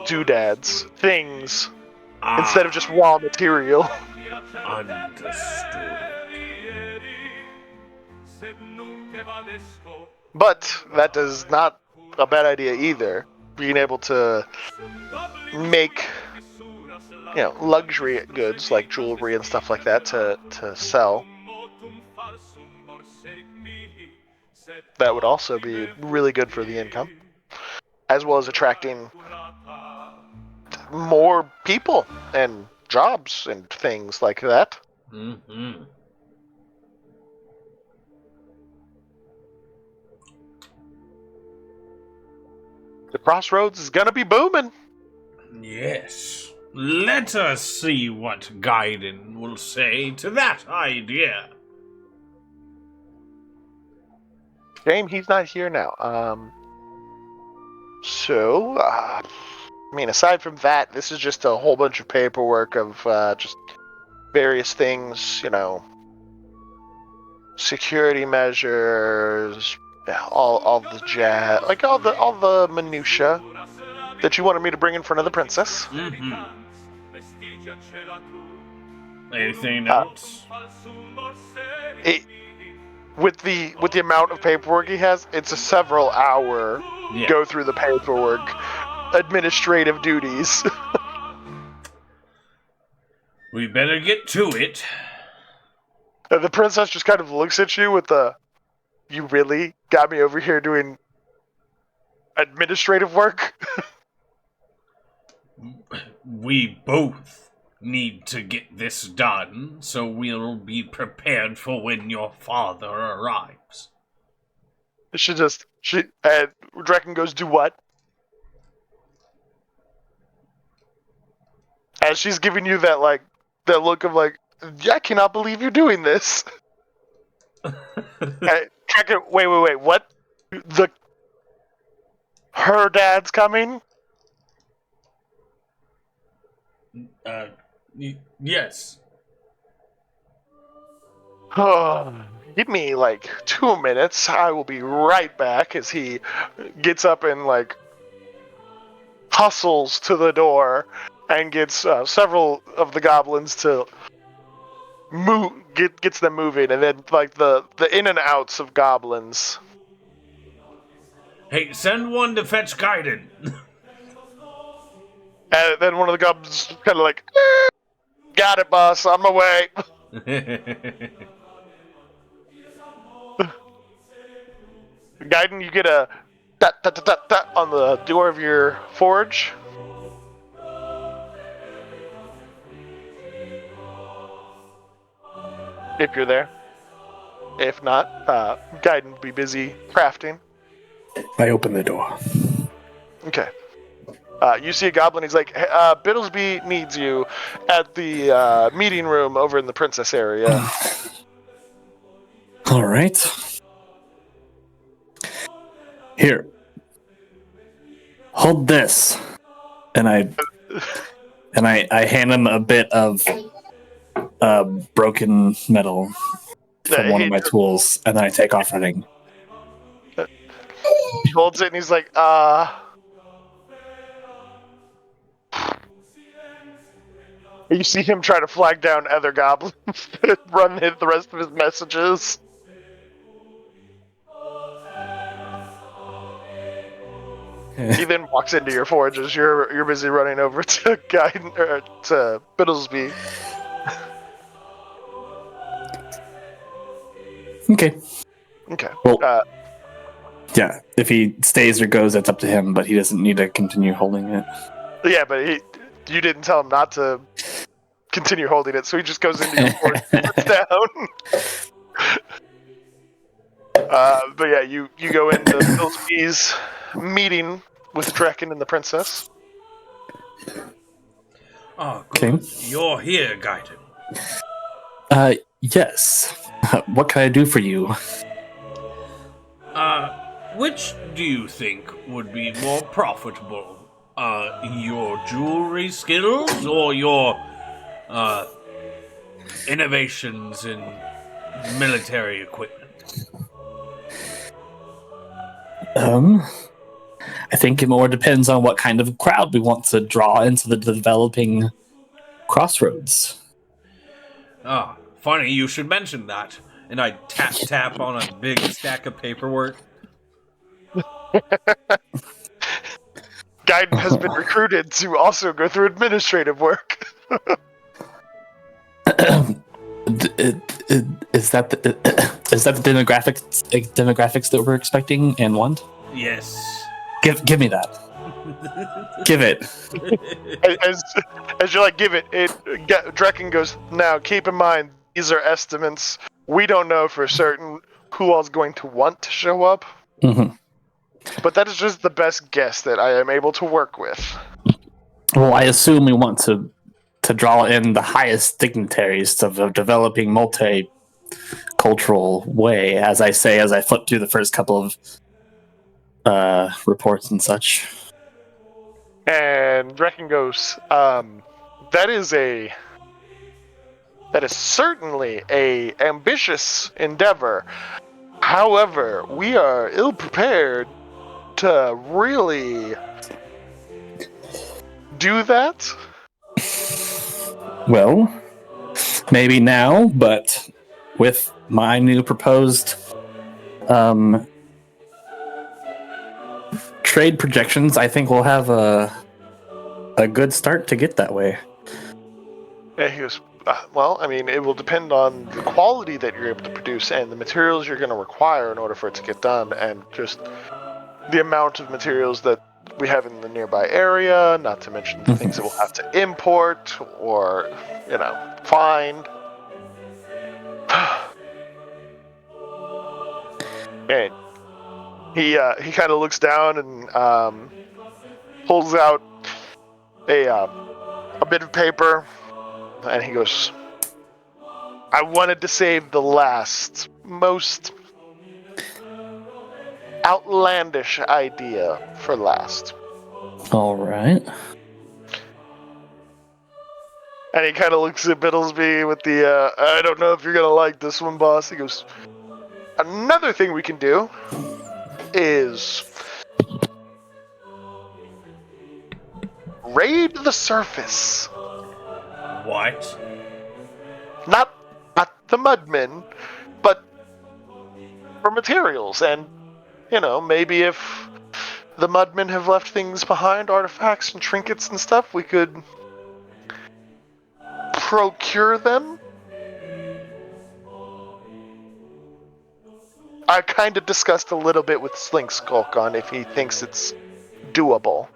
doodads, things, instead of just raw material. Understood. But that is not a bad idea either. Being able to make, luxury goods like jewelry and stuff like that to sell. That would also be really good for the income, as well as attracting more people and jobs and things like that. Mm-hmm. The Crossroads is gonna be booming. Yes. Let us see what Gaiden will say to that idea. Shame he's not here now. Aside from that, this is just a whole bunch of paperwork of just various things, security measures, all the jazz, like all the minutia that you wanted me to bring in front of the princess. Mm-hmm. Anything else? With the amount of paperwork he has, it's a several hour go through the paperwork, administrative duties. We better get to it. The princess just kind of looks at you with you really got me over here doing administrative work? We both need to get this done, so we'll be prepared for when your father arrives. And Draken goes, do what? As she's giving you that look of I cannot believe you're doing this. Draken, wait, what? Her dad's coming? Yes. Give me 2 minutes. I will be right back as he gets up and hustles to the door and gets several of the goblins to move, gets them moving, and then the in and outs of goblins. Hey, send one to fetch Gaiden. And then one of the goblins kind of got it, boss, on my way. Gaiden, you get a tap on the door of your forge. If you're there. If not, Gaiden will be busy crafting. I open the door. Okay. You see a goblin, he's like, Bittlesbee needs you at the meeting room over in the princess area. All right. Here. Hold this. And I hand him a bit of broken metal from one of my tools, and then I take off running. He holds it and he's like, You see him try to flag down other goblins that run the rest of his messages. He then walks into your forge as you're busy running over to to Bittlesbee. Okay. Okay. Well, yeah. If he stays or goes, that's up to him. But he doesn't need to continue holding it. Yeah, but you didn't tell him not to continue holding it, so he just goes into your forge and puts down. But yeah, you go into Bittlesbee's meeting with Draken and the princess. Oh, good. Okay. You're here, Gaiden. Yes. What can I do for you? Which do you think would be more profitable? Your jewelry skills or your innovations in military equipment? I think it more depends on what kind of crowd we want to draw into the developing Crossroads. Ah, funny you should mention that. And I tap on a big stack of paperwork. Gaiden has been recruited to also go through administrative work. Is that the demographics that we're expecting and want? Yes. Give me that. Give it. As you like, give it. Drekken goes, now keep in mind, these are estimates. We don't know for certain who all's going to want to show up. Mm-hmm. But that is just the best guess that I am able to work with. Well, I assume we want to draw in the highest dignitaries of a developing multicultural way, as I say, as I flip through the first couple of reports and such. And Drekken goes, that is certainly a ambitious endeavor. However, we are ill-prepared to really do that. Well, maybe now, but with my new proposed trade projections, I think we'll have a good start to get that way. And he goes, well, I mean, it will depend on the quality that you're able to produce and the materials you're going to require in order for it to get done, and just the amount of materials that we have in the nearby area, not to mention the things that we'll have to import or, find. And he kind of looks down and pulls out a bit of paper, and he goes, I wanted to save the last, most outlandish idea for last. All right. And he kind of looks at Bittlesbee with the, I don't know if you're going to like this one, boss. He goes, another thing we can do is raid the surface. What? Not the Mudmen, but for materials. And, maybe if the Mudmen have left things behind, artifacts and trinkets and stuff, we could procure them. I kind of discussed a little bit with Slink Skulk on if he thinks it's doable.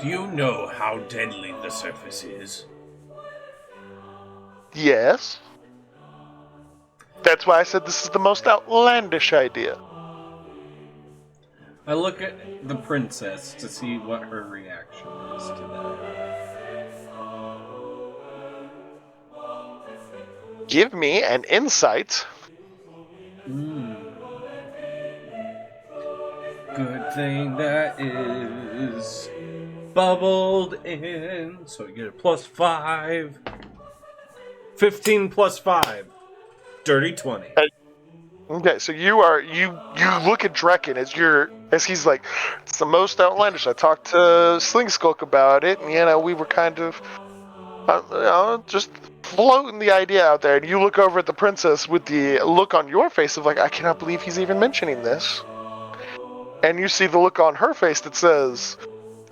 Do you know how deadly the surface is? Yes. That's why I said this is the most outlandish idea. I look at the princess to see what her reaction is to that. Give me an insight. Good thing that is bubbled in. So you get a +5. 15 plus 5. Dirty 20. Okay, so you look at Drekken as he's like, it's the most outlandish. I talked to Sling Skulk about it, and we were kind of just floating the idea out there. And you look over at the princess with the look on your face of like, I cannot believe he's even mentioning this. And you see the look on her face that says,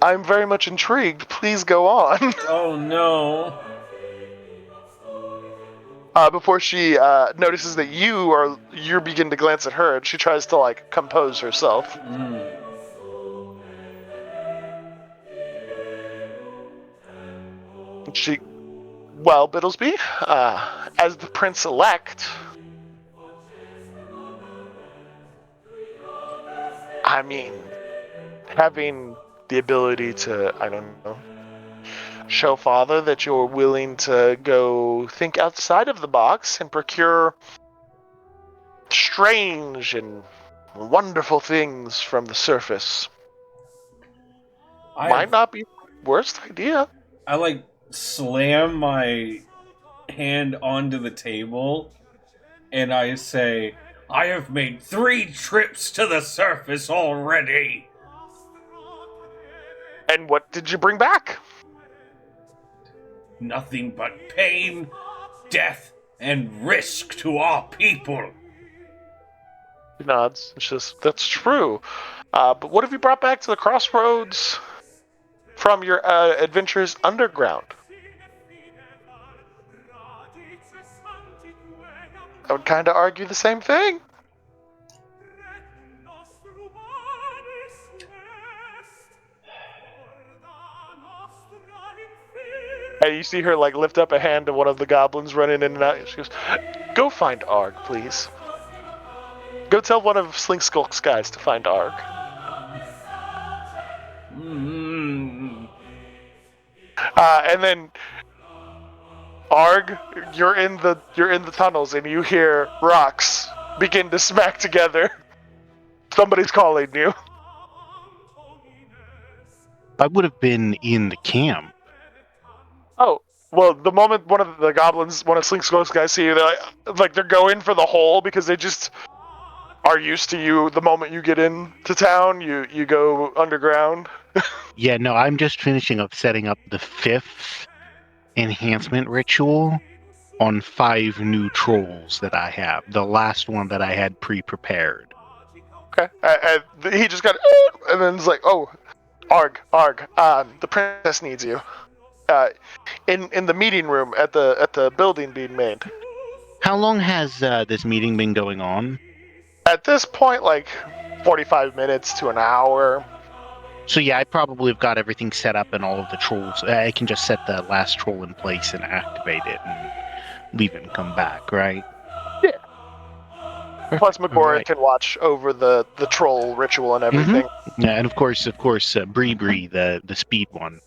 I'm very much intrigued. Please go on. Oh no. Before she notices that you begin to glance at her, and she tries to compose herself. Well, Bittlesbee, as the prince-elect, I mean, having the ability to, I don't know, show Father that you're willing to go think outside of the box and procure strange and wonderful things from the surface. Might not be the worst idea. I like slam my hand onto the table and I say, I have made 3 trips to the surface already. And what did you bring back? Nothing but pain, death, and risk to our people. He nods. It's just, that's true. But what have you brought back to the Crossroads from your adventures underground? I would kind of argue the same thing. And you see her like lift up a hand to one of the goblins running in and out. She goes, "Go find Argh, please. Go tell one of Slink Skulk's guys to find Argh." And then Argh, you're in the tunnels and you hear rocks begin to smack together. Somebody's calling you. I would have been in the camp. Oh, well, the moment one of the goblins, one of Slink Skulk's guys see you, they're like they're going for the hole because they just are used to you. The moment you get into town, you go underground. Yeah, no, I'm just finishing up setting up the 5th enhancement ritual on 5 new trolls that I have. The last one that I had pre-prepared. Okay. And he just got, and then it's like, oh, Argh, the princess needs you. In the meeting room at the building being made. How long has this meeting been going on? At this point, like 45 minutes to an hour. So yeah, I probably have got everything set up and all of the trolls. I can just set the last troll in place and activate it and leave it and come back, right? Yeah. Plus, Megora Right. can watch over the troll ritual and everything. Yeah, and of course, Bree, the speed one,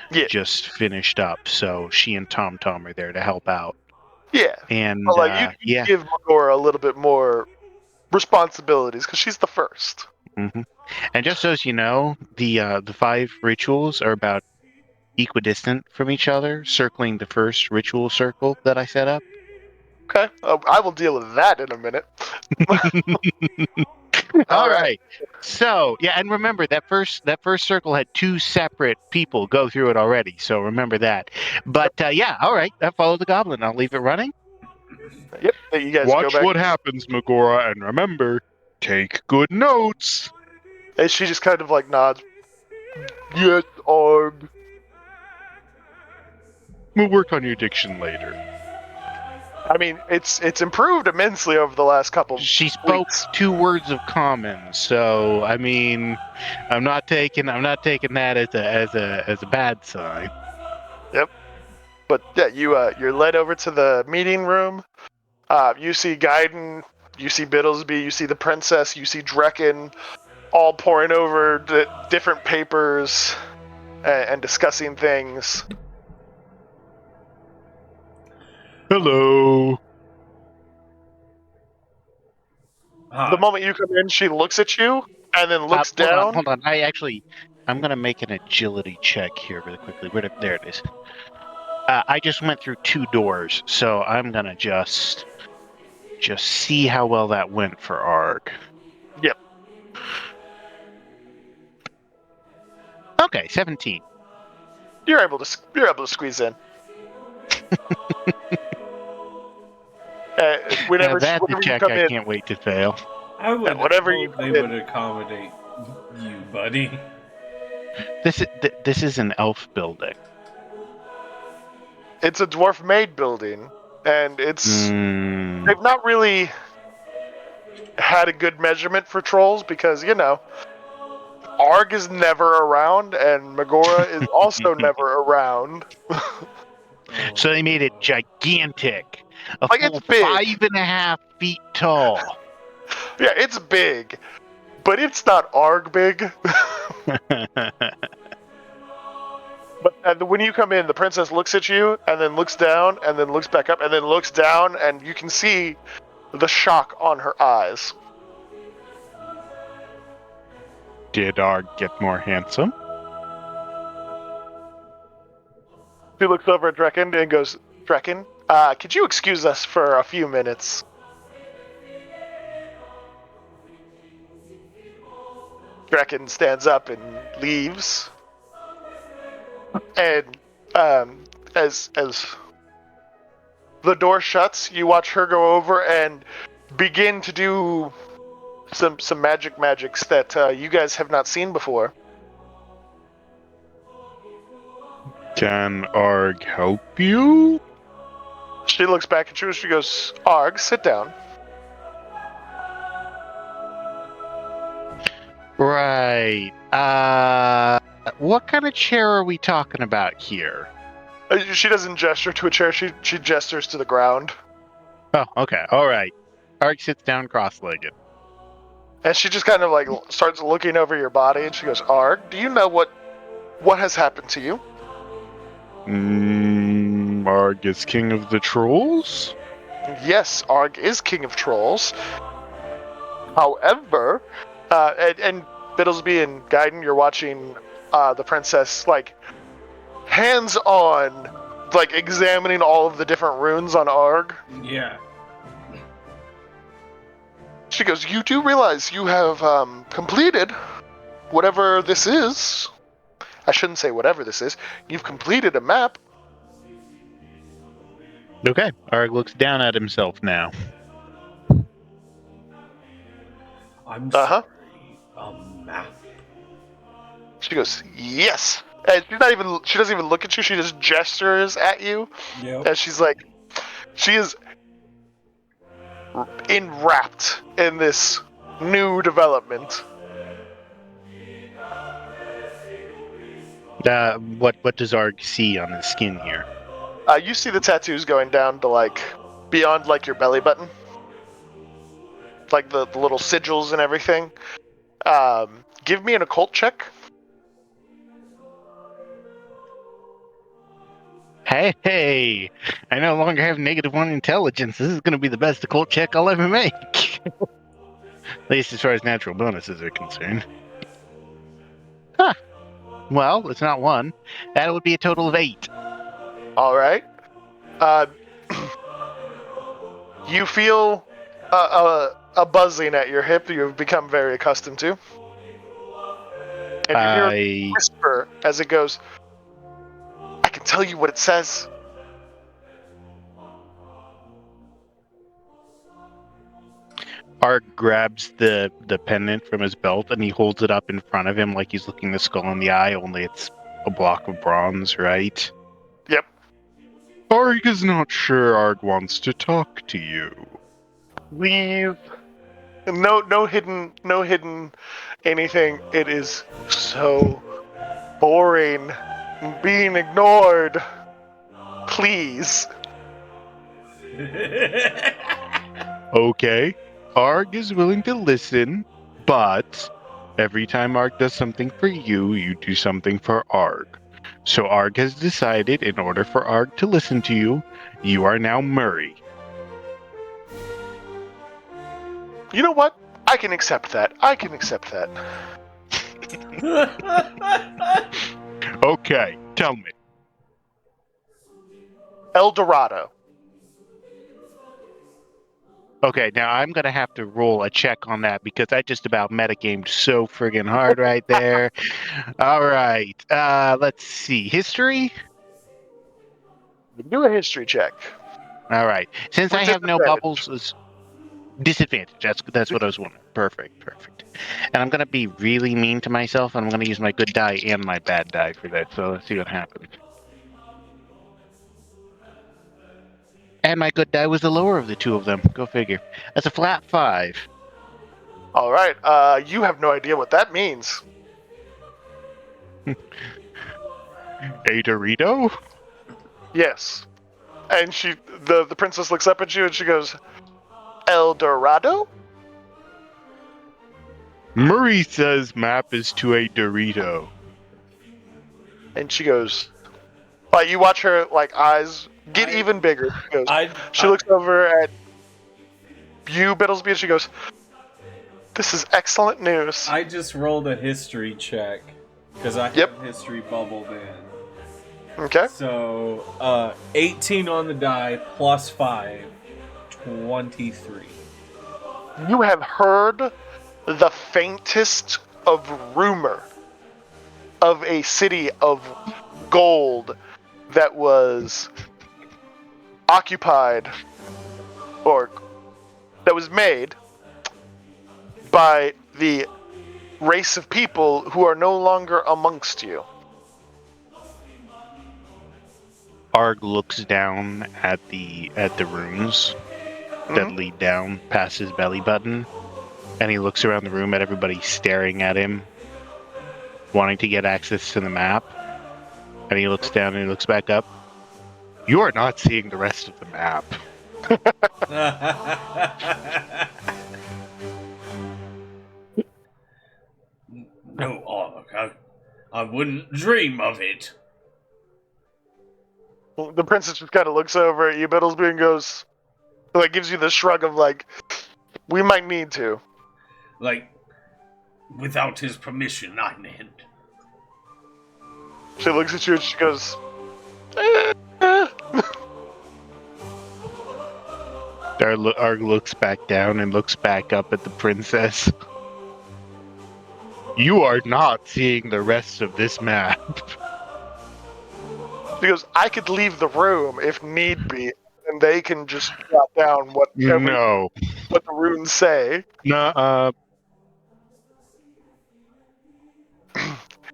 Yeah. just finished up. So she and Tom are there to help out. Yeah. And But, like, you yeah. give Megora a little bit more responsibilities because she's the first. Mm-hmm. And just so as you know, the 5 rituals are about equidistant from each other, circling the first ritual circle that I set up. Okay. I will deal with that in a minute. All right. So yeah, and remember that first circle had 2 separate people go through it already. So remember that. But yeah, all right. I follow the goblin. I'll leave it running. Yep. You guys Watch go back. what happens, Megora, and remember, take good notes. And she just kind of like nods. Yes, Argh. We'll work on your diction later. I mean, it's improved immensely over the last couple. She spoke weeks. 2 words of common, so I mean, I'm not taking that as a bad sign. Yep. But yeah, you're led over to the meeting room. You see Gaiden, you see Bittlesbee, you see the princess, you see Drekken, all poring over the different papers and discussing things. Hello. The moment you come in, she looks at you and then looks down. Hold on. I'm gonna make an agility check here really quickly. There it is. I just went through 2 doors, so I'm gonna just see how well that went for Argh. Yep. Okay, 17. You're able to squeeze in. Now that's whenever a you check come I in, can't wait to fail. I would whatever hope you they did. would accommodate you, buddy. This is an elf building. it's a dwarf-made building, and it's they've not really had a good measurement for trolls because Argh is never around, and Megora is also never around. So they made it gigantic, a Like, full it's big. 5.5 feet tall. Yeah, it's big, but it's not Argh big. But And when you come in, the princess looks at you, and then looks down, and then looks back up, and then looks down, and you can see the shock on her eyes. Did Argh get more handsome? She looks over at Drekken and goes, Drekken, could you excuse us for a few minutes? Drekken stands up and leaves. And as the door shuts, you watch her go over and begin to do some magics that you guys have not seen before. Can Argh help you? She looks back at you and she goes, Argh, sit down. Right. What kind of chair are we talking about here? She doesn't gesture to a chair, she gestures to the ground. Oh, okay. All right. Argh sits down cross-legged. And she just kind of like starts looking over your body and she goes, Argh, do you know what has happened to you? Argh is king of the trolls? Yes, Argh is king of trolls. However, and Bittlesbee and Gaiden, you're watching the princess, like, hands-on, like, examining all of the different runes on Argh. Yeah. She goes, you do realize you have completed whatever this is. I shouldn't say whatever this is. You've completed a map. Okay. Argh looks down at himself now. I'm Uh-huh. sorry. A map. She goes, yes. And she doesn't even look at you. She just gestures at you. Yep. And she's like, she is enwrapped in this new development. What does Argh see on his skin here? You see the tattoos going down to, like, beyond, like, your belly button. Like the little sigils and everything. Give me an occult check. Hey, I no longer have -1 intelligence. This is going to be the best occult check I'll ever make. At least as far as natural bonuses are concerned. Huh. Well, it's not 1. That would be a total of 8. All right. You feel a buzzing at your hip you've become very accustomed to. And you hear a whisper as it goes, I can tell you what it says. Argh grabs the pendant from his belt and he holds it up in front of him like he's looking the skull in the eye, only it's a block of bronze, right? Yep. Argh is not sure Argh wants to talk to you. Leave. No hidden anything. It is so boring. Being ignored. Please. Okay. Argh is willing to listen, but every time Argh does something for you, you do something for Argh. So Argh has decided, in order for Argh to listen to you, you are now Murray. You know what? I can accept that. Okay, tell me. El Dorado. Okay, now I'm going to have to roll a check on that because I just about metagamed so friggin' hard right there. All right, let's see. History? Do a history check. All right. Since With I have no disadvantage. bubbles, it's disadvantage. That's what I was wondering. Perfect. And I'm going to be really mean to myself, and I'm going to use my good die and my bad die for that, so let's see what happens. And my good die was the lower of the two of them. Go figure. That's a flat 5. All right. You have no idea what that means. A Dorito? Yes. And the princess looks up at you and she goes, El Dorado? Murray says map is to a Dorito. And she goes, Like you watch her like eyes get even bigger. She looks over at you, Bittlesbee, and she goes, "This is excellent news." I just rolled a history check because I have history bubbled in. Okay. So 18 on the die plus 5, 23. You have heard the faintest of rumor of a city of gold that was occupied or that was made by the race of people who are no longer amongst you. Argh looks down at the rooms that lead down past his belly button, and he looks around the room at everybody staring at him, wanting to get access to the map. And he looks down and he looks back up. You are not seeing the rest of the map. No, Argh, I wouldn't dream of it. The princess just kind of looks over at you, Bittlesbee, and goes, like, gives you the shrug of, like, we might need to. Like, without his permission, I meant. She looks at you and she goes, Argh looks back down and looks back up at the princess. You are not seeing the rest of this map. She goes, I could leave the room if need be, and they can just jot down what the runes say. No,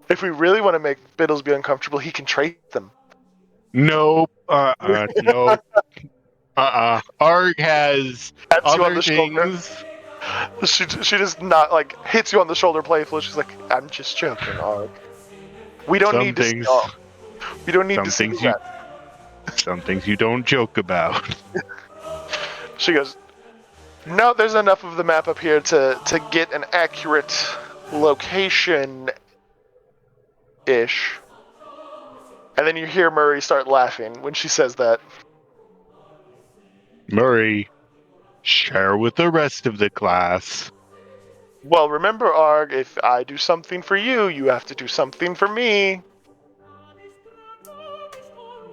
If we really want to make Bittlesbee uncomfortable, he can trade them. no. Argh has other things. She just not like hits you on the shoulder playfully. She's like, I'm just joking, Argh. We don't need to see all. We don't need to see that. Some things you don't joke about. She goes, no, there's enough of the map up here to get an accurate location-ish. And then you hear Murray start laughing when she says that. Murray, share with the rest of the class. Well, remember, Argh, if I do something for you, you have to do something for me.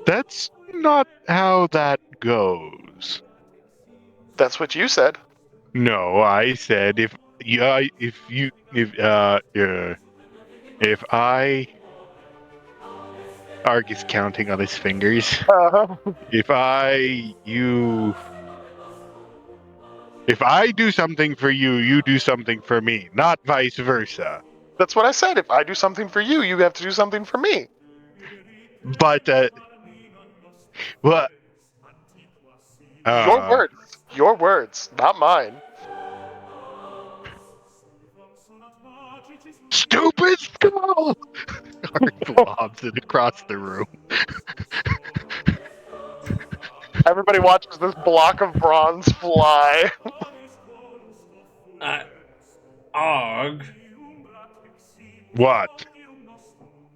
That's not how that goes. That's what you said. No, I said if I Argh is counting on his fingers. If I do something for you, you do something for me, not vice versa. That's what I said. If I do something for you, you have to do something for me. But what? Your words, not mine. Stupid skull! Argh lobs it across the room. Everybody watches this block of bronze fly. Argh, What?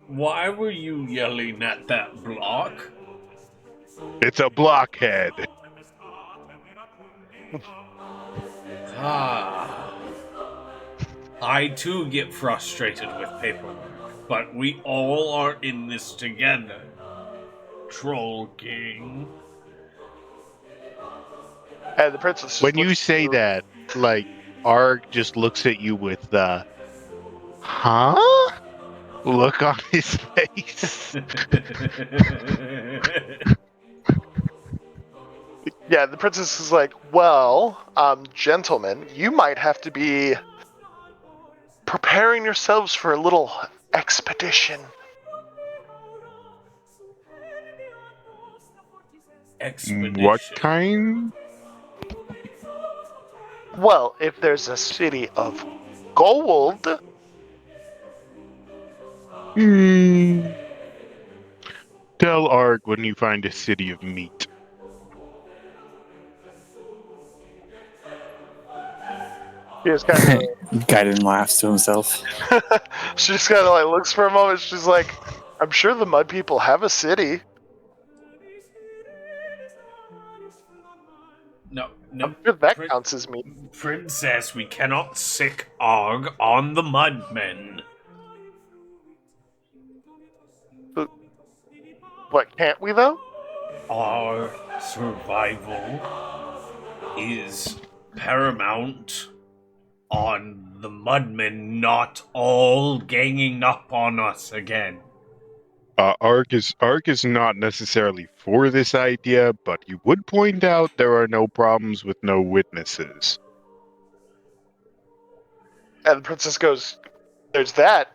why were you yelling at that block? It's a blockhead. I too get frustrated with paperwork, but we all are in this together. Troll King. And the princess. When you say that, like, Argh just looks at you with the huh? Look on his face. Yeah, the princess is like, well, gentlemen, you might have to be preparing yourselves for a little expedition. Expedition. What kind? Well, if there's a city of gold, Tell Argh when you find a city of meat. she just kind of Gaiden laughs to himself. she just kind of like looks for a moment. She's like, I'm sure the mud people have a city. No, I'm sure that Prin- counts as me. Princess, we cannot sick Argh on the Mudmen. What, can't we though? Our survival is paramount on the Mudmen not all ganging up on us again. Ark is not necessarily for this idea, but he would point out there are no problems with no witnesses. And the princess goes, there's that.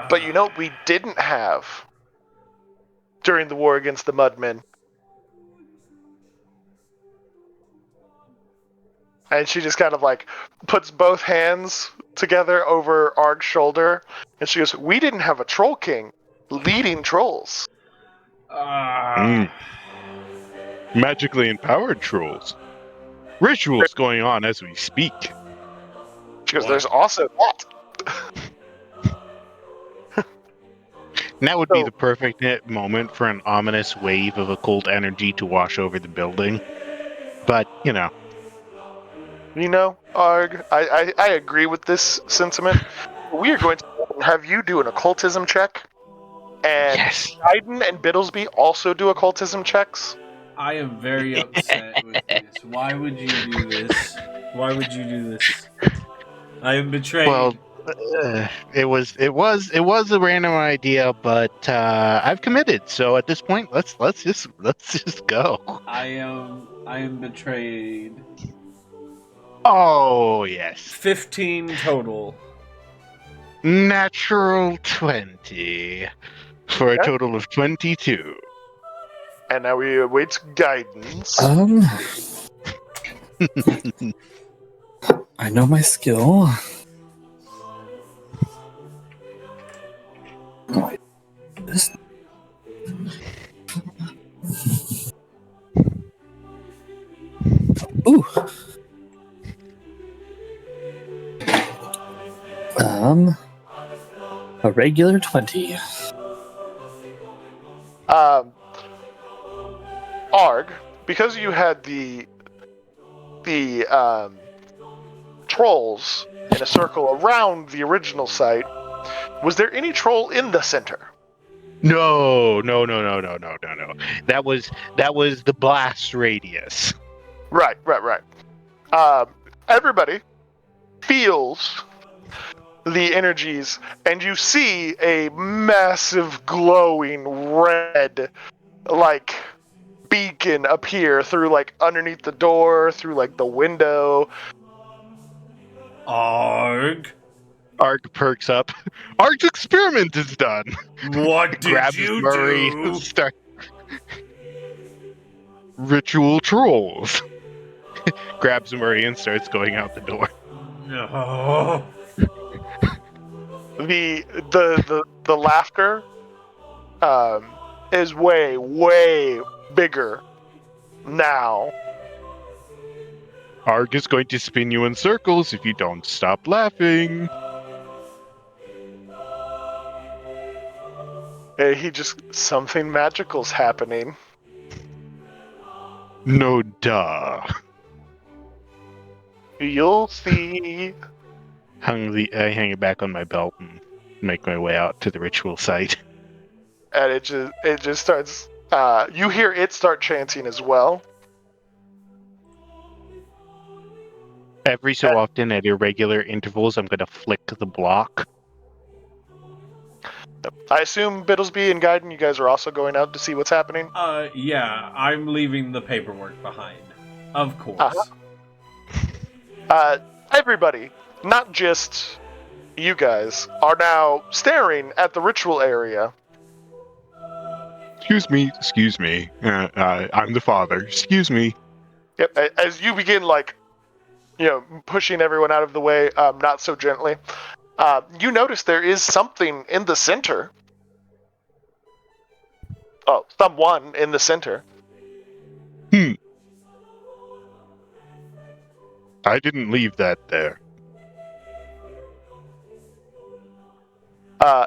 But you know what we didn't have during the war against the Mudmen? And she just kind of like puts both hands together over Arg's shoulder, and she goes, we didn't have a troll king leading trolls. Magically empowered trolls. Rituals going on as we speak. She goes, What? there's also that. And that would be So- the perfect moment for an ominous wave of occult energy to wash over the building. But, you know. You know, Arg, I agree with this sentiment. We are going to have you do an occultism check, and Yes. Biden and Bittlesbee also do occultism checks. I am very upset with this. Why would you do this? Why would you do this? I am betrayed. Well, it was a random idea, but I've committed. So at this point, let's just go. I am betrayed. Oh yes, 15 total. natural 20 for a Okay. total of 22. And now we await guidance. I know my skill. This. Ooh. A regular 20. Arg, because you had the trolls in a circle around the original site, was there any troll in the center? No. That was the blast radius. Right. Everybody feels the energies, and you see a massive glowing red, like, beacon appear through, like, underneath the door, through, like, the window. Arg, Arg perks up. Arg's experiment is done. what did Grabs you Murray. do? Start ritual trolls. Grabs Murray and starts going out the door. No. The laughter is way bigger now. Arg is going to spin you in circles if you don't stop laughing. Something magical's happening. No duh. You'll see. I hang it back on my belt and make my way out to the ritual site. And it just starts. You hear it start chanting as well. Every so often, at irregular intervals, I'm going to flick the block. I assume Bittlesbee and Gaiden, you guys are also going out to see what's happening. Yeah, I'm leaving the paperwork behind. Of course. Everybody, not just you guys, are now staring at the ritual area. Excuse me. I'm the father. Excuse me. Yep. As you begin, pushing everyone out of the way, not so gently, you notice there is something in the center. Oh, someone in the center. I didn't leave that there.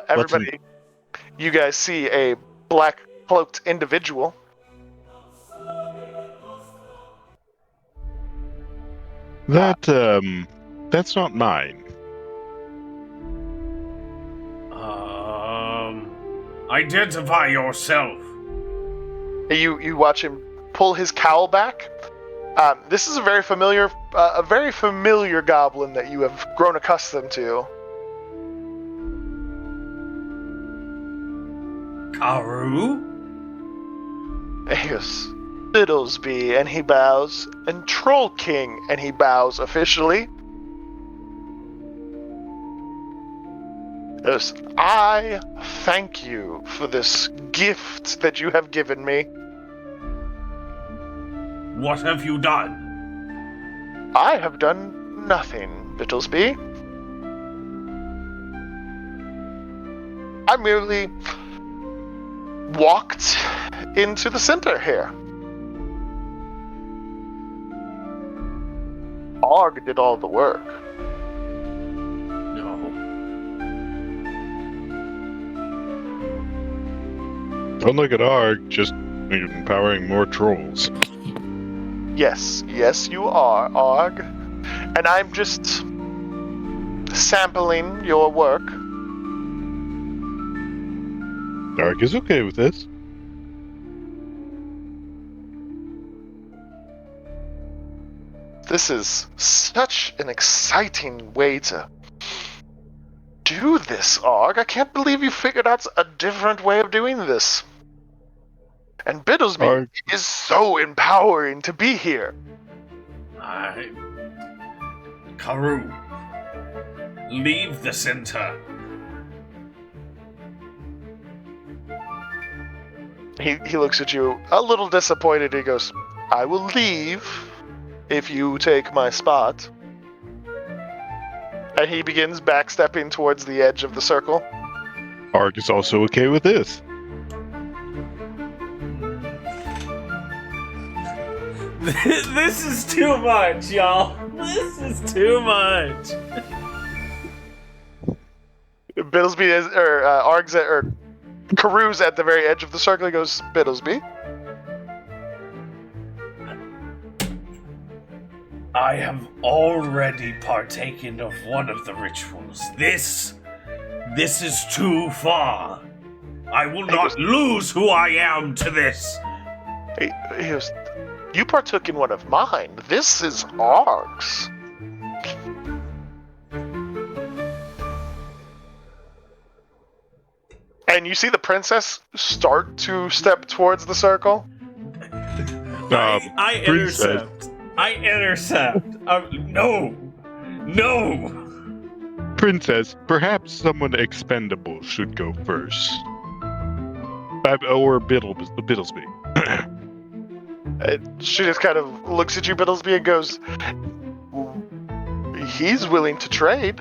Everybody, you guys see a black cloaked individual. That's not mine. Identify yourself. You watch him pull his cowl back. This is a very familiar goblin that you have grown accustomed to. Karu? He goes, Bittlesbee, and he bows, and Troll King, and he bows officially. Yes, I thank you for this gift that you have given me. What have you done? I have done nothing, Bittlesbee. I merely walked into the center here. Argh did all the work. No. Unlike an Argh, just empowering more trolls. Yes, you are, Argh. And I'm just sampling your work. Argh is okay with this. This is such an exciting way to do this, Argh. I can't believe you figured out a different way of doing this. And Bittlesbee Argh. is so empowering to be here. Karu, leave the center. He looks at you a little disappointed. He goes, I will leave if you take my spot. And he begins backstepping towards the edge of the circle. Argh is also okay with this. This is too much, y'all. This is too much. Bittlesbee is, Argh's or Karu's at the very edge of the circle. He goes, Bittlesbee. I have already partaken of one of the rituals. This is too far. I will not lose who I am to this. He goes, you partook in one of mine. This is Argh's. And you see the princess start to step towards the circle. I intercept. I intercept. No. Princess, perhaps someone expendable should go first. Or Bittlesbee. She just kind of looks at you, Bittlesbee, and goes, he's willing to trade.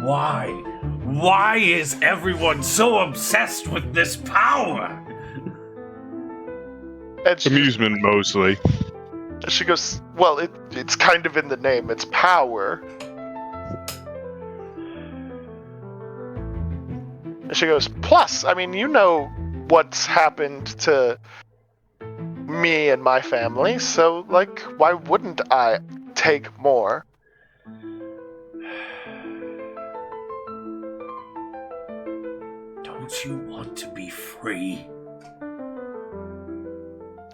Why? Why is everyone so obsessed with this power? And Amusement, mostly. She goes, well, it's kind of in the name. It's power. And she goes, plus, I mean, you know what's happened to me and my family, so, like, why wouldn't I take more? Don't you want to be free?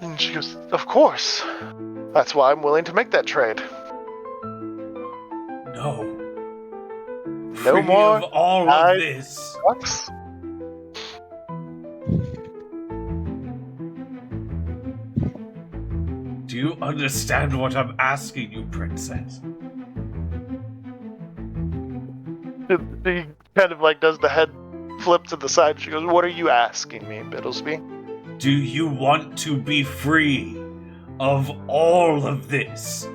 And she goes, of course. That's why I'm willing to make that trade. No. No Free more of all of this. Bucks. Do you understand what I'm asking you, princess? He kind of like does the head flip to the side. She goes, what are you asking me, Bittlesbee? Do you want to be free of all of this?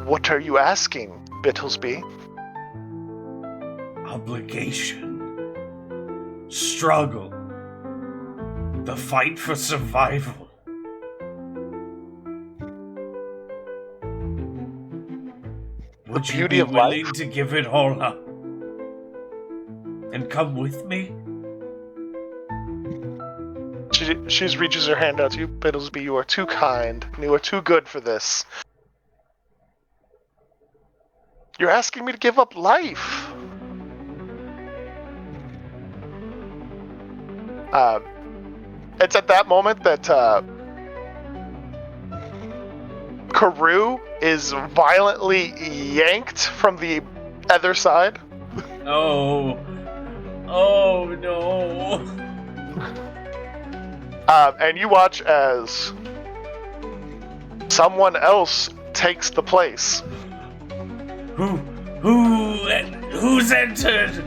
What are you asking, Bittlesbee? Obligation. Struggle. The fight for survival. Would you beauty be of willing life? to give it all up? And come with me? She She reaches her hand out to you. Bittlesbee, you are too kind. You are too good for this. You're asking me to give up life. It's at that moment that Karoo is violently yanked from the other side. Oh. Oh no. And you watch as someone else takes the place. Who's entered?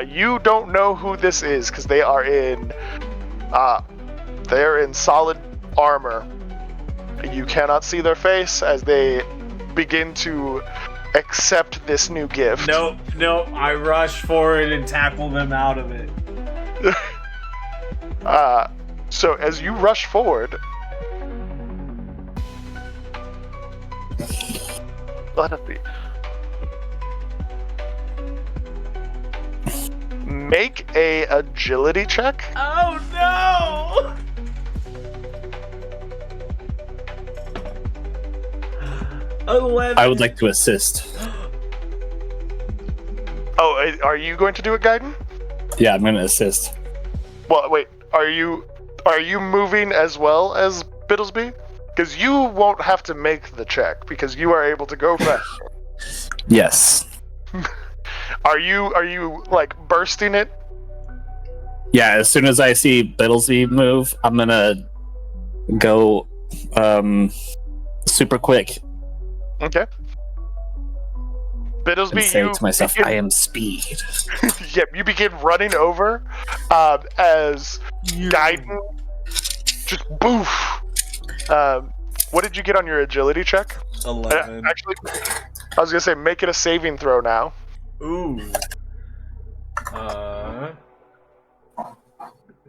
You don't know who this is because they're in solid armor. You cannot see their face as they begin to accept this new gift. Nope. I rush forward and tackle them out of it. So as you rush forward, let us see. Make a agility check. Oh no! 11. I would like to assist. Oh, are you going to do it, Gaiden? Yeah, I'm going to assist. Well, wait. Are you moving as well as Bittlesbee? Because you won't have to make the check because you are able to go faster. Yes. Are you like bursting it? Yeah, as soon as I see Bittlesbee move, I'm going to go super quick. Okay. And Bittlesbee, say you to myself, begin, I am speed. yep, you begin running over as Gaiden just boof. What did you get on your agility check? 11. Actually, I was gonna say make it a saving throw now. Ooh.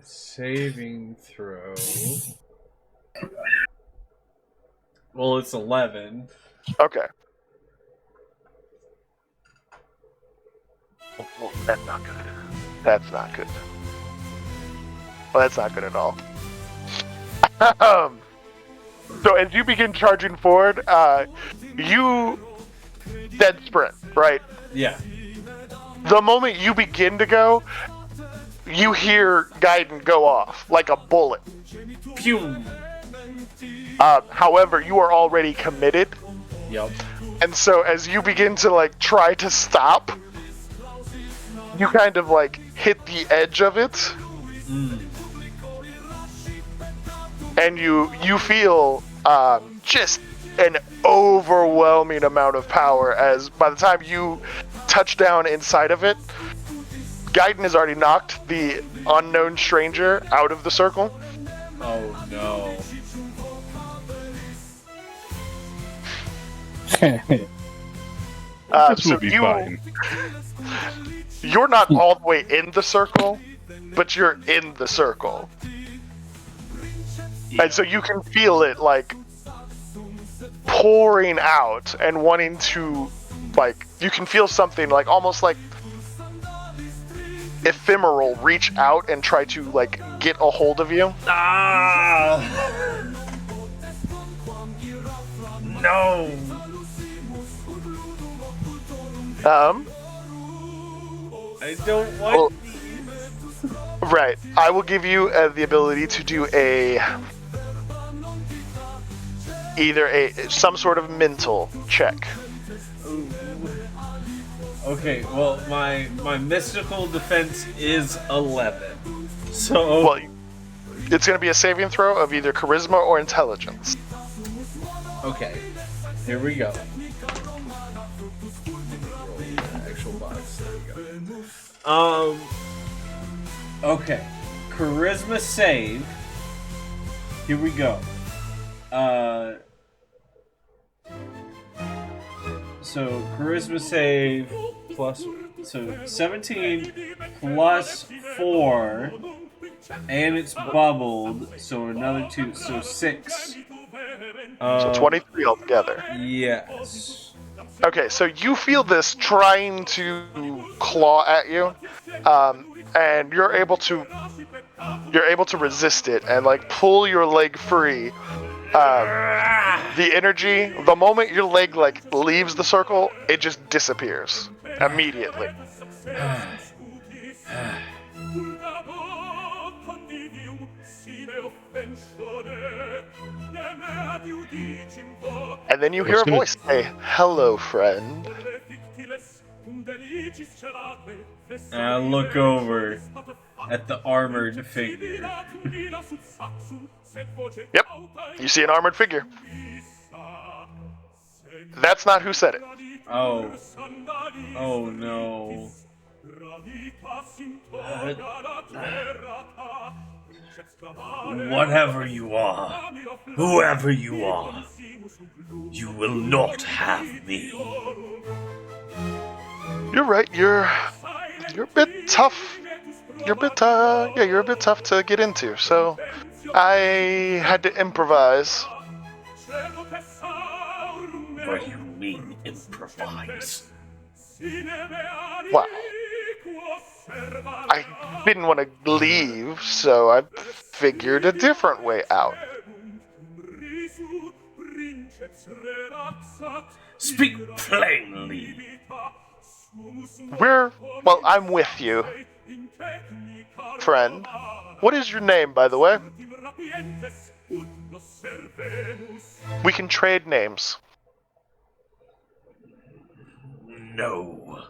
Saving throw. Well, it's 11. Okay. Oh, that's not good. That's not good. Well, that's not good at all. So as you begin charging forward, you dead sprint, right? Yeah. The moment you begin to go, you hear Gaiden go off like a bullet. Pew. However, you are already committed, Yep. and so as you begin to like try to stop, you kind of like hit the edge of it, and you feel just an overwhelming amount of power as by the time you touch down inside of it, Gaiden has already knocked the unknown stranger out of the circle. Oh no. This So will be fine. you're not all the way in the circle, but you're in the circle. And so you can feel it like pouring out and wanting to, like, you can feel something like almost like ephemeral reach out and try to like get a hold of you. Ah! No. I don't want these. Right. I will give you the ability to do some sort of mental check. Ooh. Okay, well, my mystical defense is 11. So Well, it's going to be a saving throw of either charisma or intelligence. okay, here we go. Actual box. There we go. Okay, charisma save. Here we go. So charisma save plus, so 17 plus 4, and it's bubbled, so another 2, so 6. So 23 altogether. Yes. Okay, so you feel this trying to claw at you, and you're able to you're able to resist it and like pull your leg free. The energy, the moment your leg like leaves the circle, it just disappears immediately. And then you hear a voice say, "Hello, friend." I look over at the armored figure. Yep, you see an armored figure. That's not who said it. Oh. Oh no. Whatever you are, whoever you are, you will not have me. You're right. You're a bit tough. You're a bit tough to get into. So I had to improvise. What do you mean improvise? Wow. I didn't want to leave, so I figured a different way out. Speak plainly. I'm with you, friend. What is your name, by the way? We can trade names. No.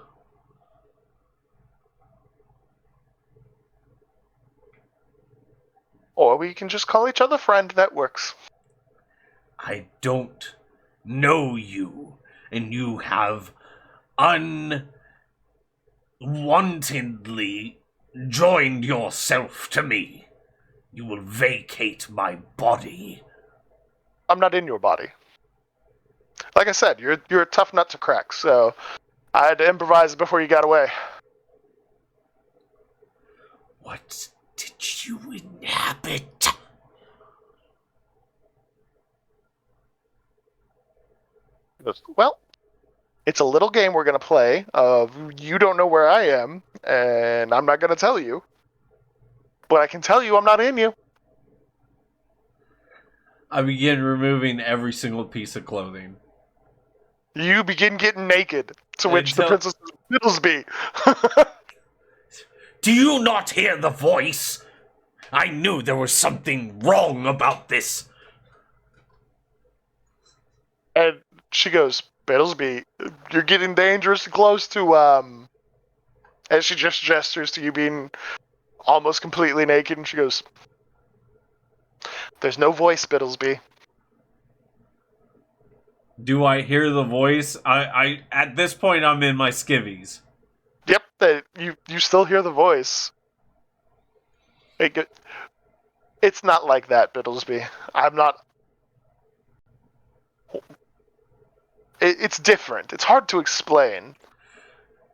Or we can just call each other friend. That works. I don't know you, and you have unwantedly joined yourself to me. You will vacate my body. I'm not in your body. Like I said, you're a tough nut to crack, so I had to improvise before you got away. What did you inhabit? He goes, well, it's a little game we're going to play of you don't know where I am, and I'm not going to tell you. But I can tell you I'm not in you. I begin removing every single piece of clothing. You begin getting naked, to which the princess says, Bittlesbee. Do you not hear the voice? I knew there was something wrong about this. And she goes, Bittlesbee, you're getting dangerously close to, as she just gestures to you being almost completely naked, and she goes, there's no voice, Bittlesbee. Do I hear the voice? I at this point I'm in my skivvies. Yep, you still hear the voice. It's not like that, Bittlesbee. I'm not. It's different. It's hard to explain.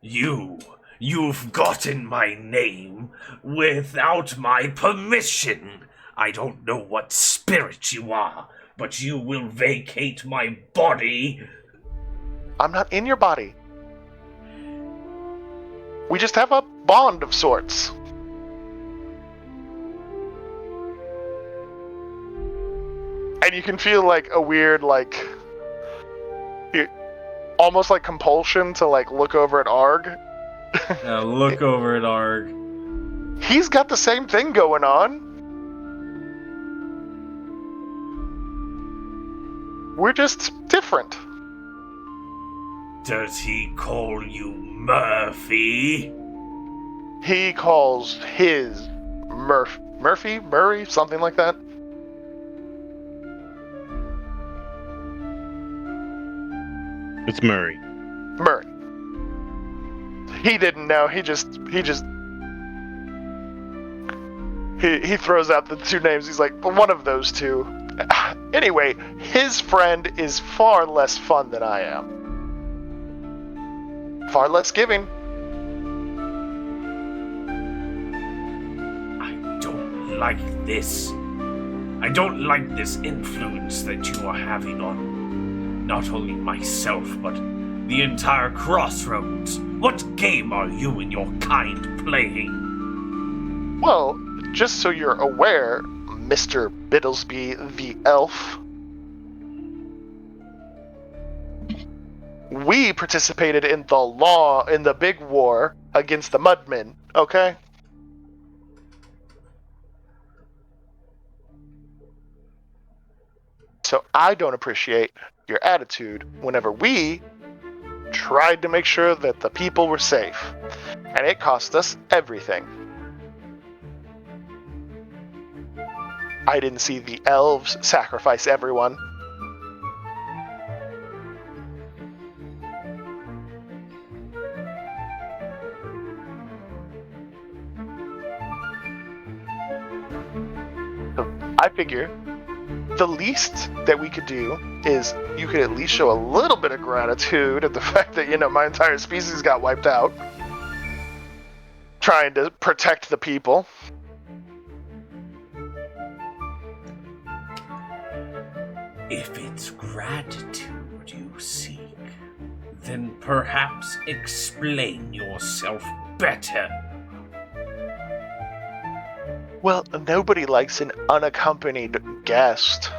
You've gotten my name without my permission. I don't know what spirit you are, but you will vacate my body. I'm not in your body. We just have a bond of sorts. And you can feel like a weird, like, almost like compulsion to like look over at Argh. Look over at Argh. He's got the same thing going on. We're just different. Does he call you Murphy? He calls his Murray, something like that. It's Murray. Murray. He didn't know. He throws out the two names. He's like, one of those two. Anyway, his friend is far less fun than I am. Far less giving. I don't like this. I don't like this influence that you are having on not only myself, but the entire Crossroads. What game are you and your kind playing? Well, just so you're aware, Mr. Bittlesbee the elf, we participated in the big war against the Mudmen, okay? So I don't appreciate your attitude whenever we tried to make sure that the people were safe. And it cost us everything. I didn't see the elves sacrifice everyone. So I figure the least that we could do is you could at least show a little bit of gratitude at the fact that, my entire species got wiped out. Trying to protect the people. If it's gratitude you seek, then perhaps explain yourself better. Well, nobody likes an unaccompanied guest.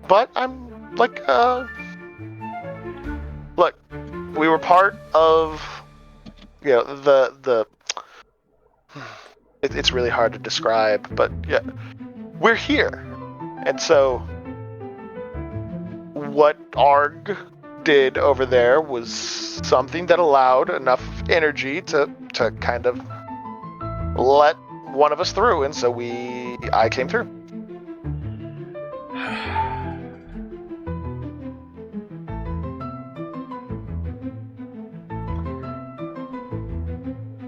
But I'm like, look, we were part of, it's really hard to describe, but yeah, we're here. And so what Argh did over there was something that allowed enough energy to kind of let one of us through, and so I came through.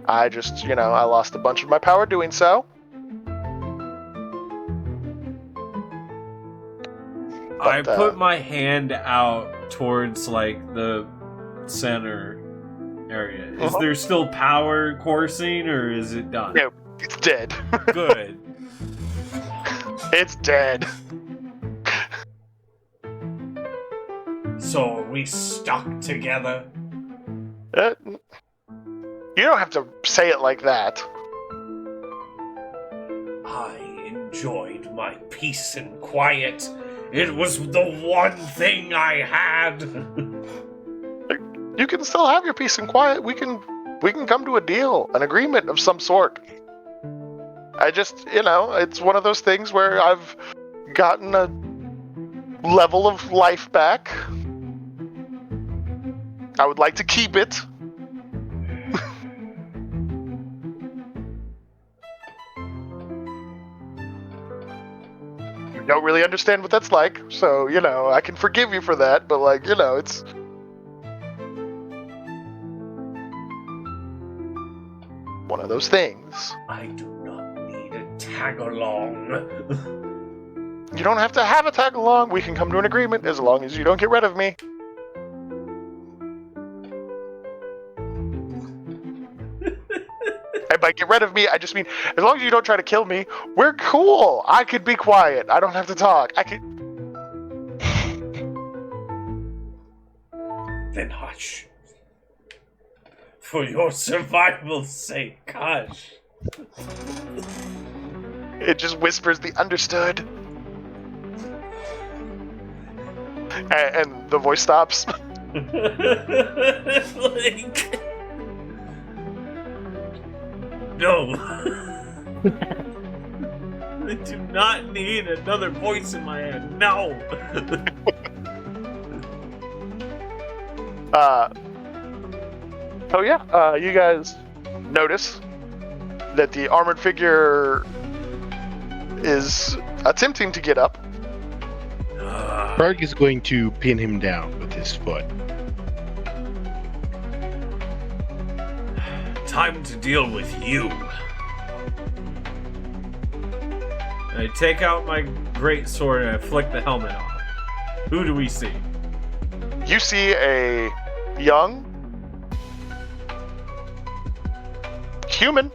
I just, I lost a bunch of my power doing so. I put my hand out towards, the center area. Is there still power coursing, or is it done? No, it's dead. Good. It's dead. So are we stuck together? You don't have to say it like that. I enjoyed my peace and quiet. It was the one thing I had. You can still have your peace and quiet. We can come to a deal, an agreement of some sort. I just, it's one of those things where I've gotten a level of life back. I would like to keep it. Don't really understand what that's like, so, I can forgive you for that, but, it's... one of those things. I do not need a tag-along. You don't have to have a tag-along. We can come to an agreement as long as you don't get rid of me. And by get rid of me, I just mean, as long as you don't try to kill me, we're cool. I could be quiet. I don't have to talk. I could... Then hush. For your survival's sake, hush. It just whispers the understood. And the voice stops. No. I do not need another voice in my head. No. You guys notice that the armored figure is attempting to get up. Argh is going to pin him down with his foot. Time to deal with you. I take out my great sword and I flick the helmet off. Who do we see? You see a young human.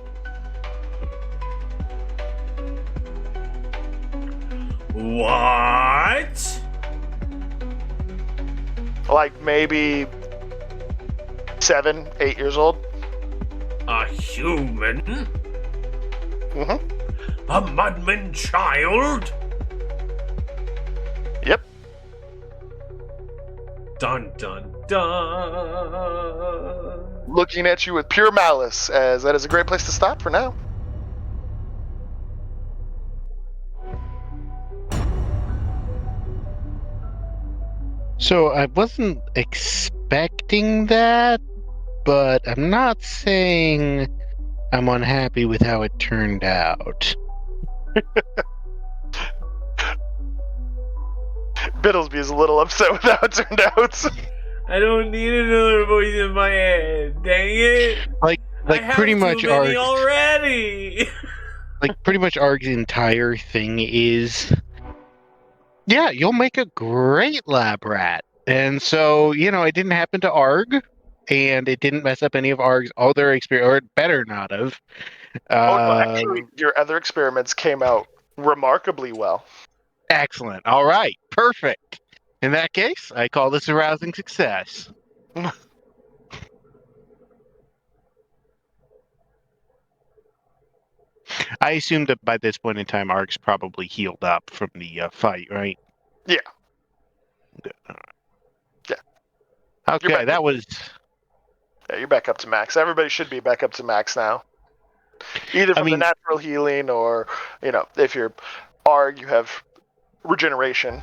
What? Like maybe 7, 8 years old. A human? Mm-hmm. A mudman child? Yep. Dun dun dun. Looking at you with pure malice, as that is a great place to stop for now. So I wasn't expecting that, but I'm not saying I'm unhappy with how it turned out. Bittlesbee is a little upset with how it turned out. I don't need another voice in my head. Dang it! Like I have pretty too much many Argh's, already. pretty much Argh's entire thing is, yeah, you'll make a great lab rat. And so, it didn't happen to Argh, and it didn't mess up any of Argh's other experience, or it better not have. Oh no, actually, your other experiments came out remarkably well. Excellent. All right. Perfect. In that case, I call this a rousing success. I assume that by this point in time, Argh's probably healed up from the fight, right? Yeah. Good. All right. Yeah. Okay, back. that was... Yeah, you're back up to max. Everybody should be back up to max now. Either from the natural healing or, if you're Argh, you have regeneration.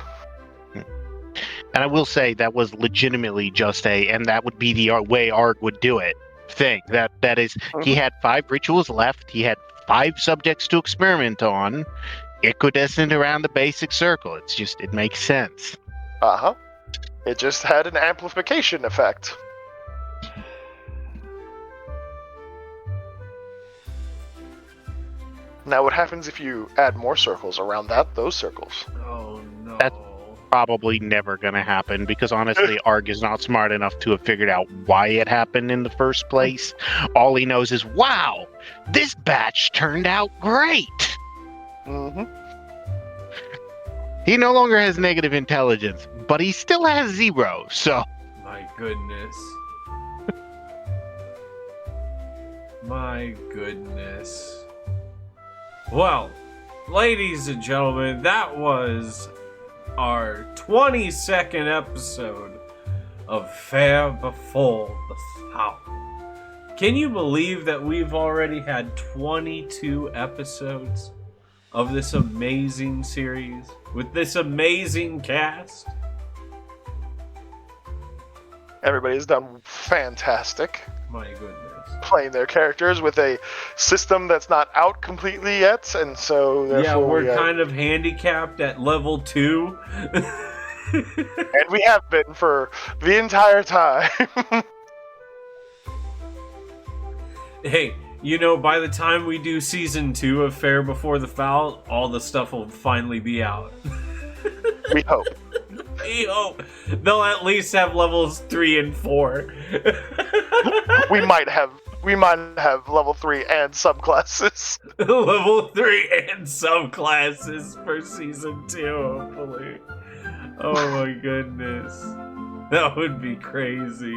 And I will say that was legitimately just and that would be the way Argh would do it thing. That is, he had 5 rituals left. He had 5 subjects to experiment on, equidistant around the basic circle. It makes sense. Uh-huh. It just had an amplification effect. Now, what happens if you add more circles around those circles? Oh no. That's probably never going to happen because honestly, Argh is not smart enough to have figured out why it happened in the first place. All he knows is, wow, this batch turned out great. Mm-hmm. He no longer has negative intelligence, but he still has 0, so... My goodness. My goodness. Well, ladies and gentlemen, that was our 22nd episode of Fair Before the Fowl. Can you believe that we've already had 22 episodes of this amazing series with this amazing cast? Everybody's done fantastic. My goodness. Playing their characters with a system that's not out completely yet, and so therefore yeah, we're kind of handicapped at level 2. And we have been for the entire time. Hey, by the time we do season 2 of Fair Before the Fowl, all the stuff will finally be out. We hope. We hope. They'll at least have levels 3 and 4. we might have level 3 and subclasses. Level 3 and subclasses for season 2, hopefully. Oh my goodness. That would be crazy.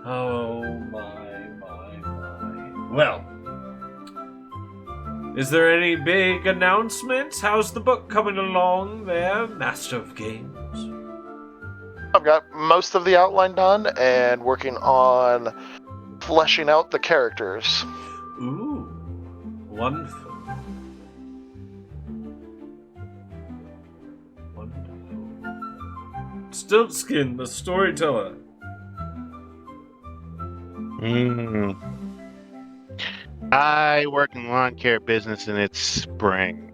Oh my. Well, is there any big announcements? How's the book coming along there, Master of Games? I've got most of the outline done and working on fleshing out the characters. Ooh, wonderful. Stiltskin, the storyteller. I work in the lawn care business and it's spring.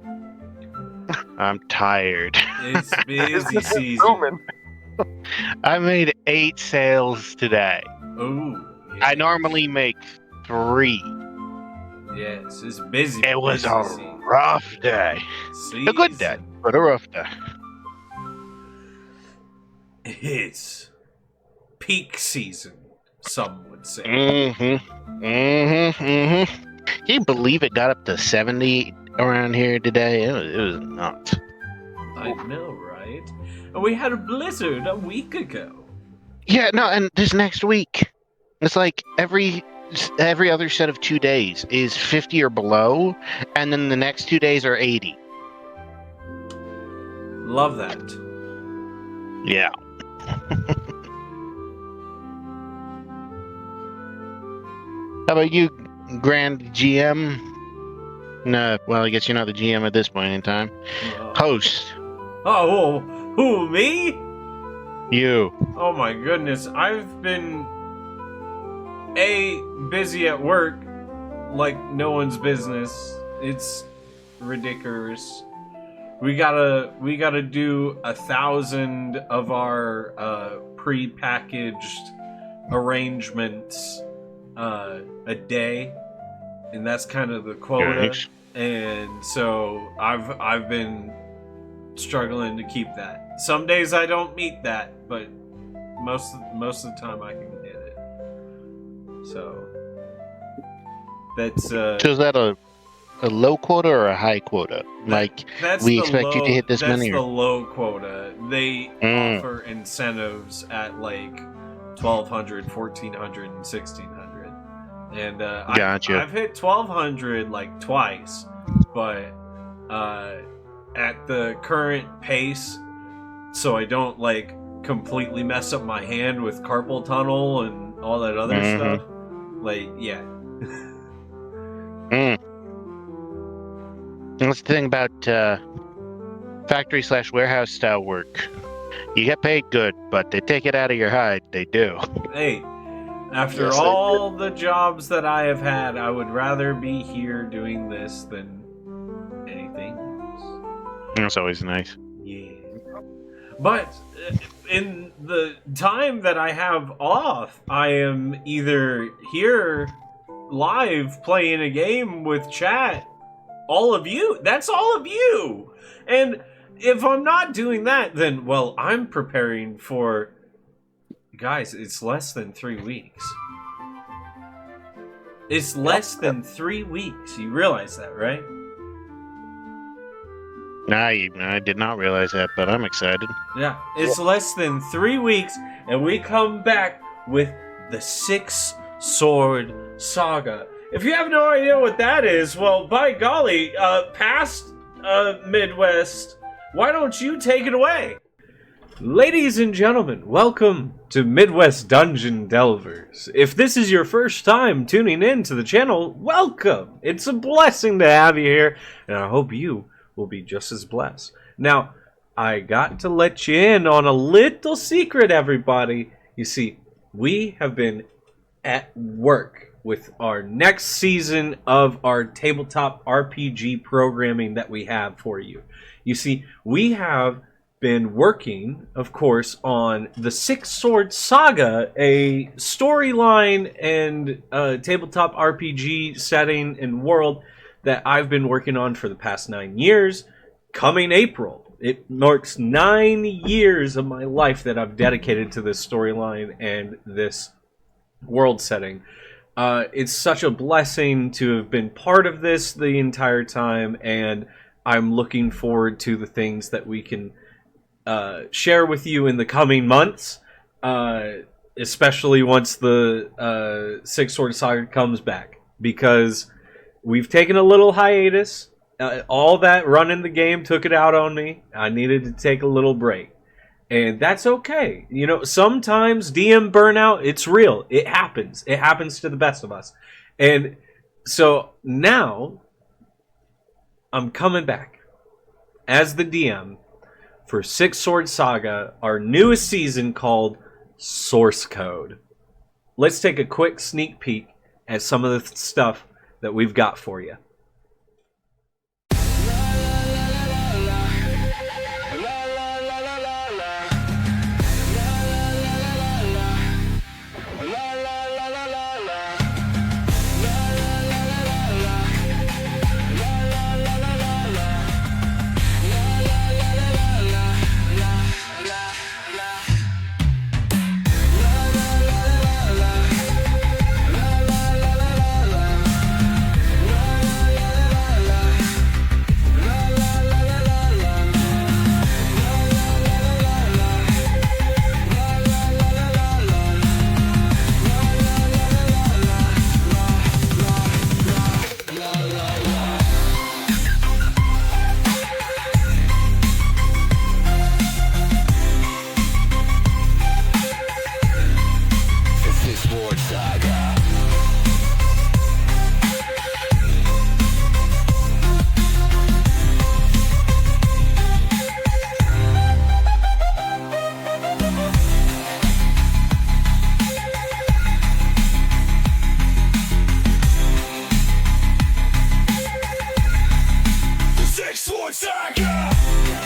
I'm tired. It's busy season. I made 8 sales today. Ooh. Yes. I normally make 3. Yes, it's busy. It was busy a season. rough day. A good day, but a rough day. It's peak season, some would say. Can you believe it got up to 70 around here today? It was nuts. I know, right? And we had a blizzard a week ago. Yeah, no, and this next week, it's like every other set of 2 days is 50 or below, and then the next 2 days are 80. Love that. Yeah. How about you, Grand GM? No, well, I guess you're not the GM at this point in time. Host. Oh, who, me? You. Oh my goodness, I've been busy at work like no one's business. It's ridiculous. We gotta do 1,000 of our pre-packaged arrangements a day, and that's kind of the quota. Nice. And so I've been struggling to keep that. Some days I don't meet that, but most of the time I can hit it. So that's So is that a low quota or a high quota? Like, that's we the expect you to hit this many? That's Or... the low quota. They offer incentives at like 1,200, 1,400, and 1,600. And Gotcha. I've hit 1,200 like twice, but at the current pace, so I don't like completely mess up my hand with carpal tunnel and all that other stuff. Like, yeah. That's the thing about factory/warehouse style work. You get paid good, but they take it out of your hide. They do. Hey, after Yes, all the jobs that I have had, I would rather be here doing this than anything else. That's always nice. Yeah. But in the time that I have off, I am either here live playing a game with chat. All of you. That's all of you. And if I'm not doing that, then, well, I'm preparing for... Guys, it's less than 3 weeks. It's less than 3 weeks. You realize that, right? I did not realize that, but I'm excited. Yeah, it's less than 3 weeks, and we come back with the Six Sword Saga. If you have no idea what that is, well, by golly, past Midwest, why don't you take it away? Ladies and gentlemen, welcome to Midwest Dungeon Delvers. If this is your first time tuning in to the channel, welcome. It's a blessing to have you here, and I hope you will be just as blessed. Now, I got to let you in on a little secret, everybody. You see, we have been at work with our next season of our tabletop RPG programming that we have for you. You see, we have been working, of course, on the Six Sword Saga, a storyline and tabletop RPG setting and world that I've been working on for the past 9 years. Coming April, it marks 9 years of my life that I've dedicated to this storyline and this world setting. It's such a blessing to have been part of this the entire time, and I'm looking forward to the things that we can share with you in the coming months, especially once the Six Sword Saga comes back, because we've taken a little hiatus. All that running the game took it out on me. I needed to take a little break. And that's okay. You know, sometimes DM burnout, it's real. It happens. It happens to the best of us. And so now I'm coming back as the DM for Six Sword Saga, our newest season called Source Code. Let's take a quick sneak peek at some of the stuff that we've got for you. Crossroads, Argh!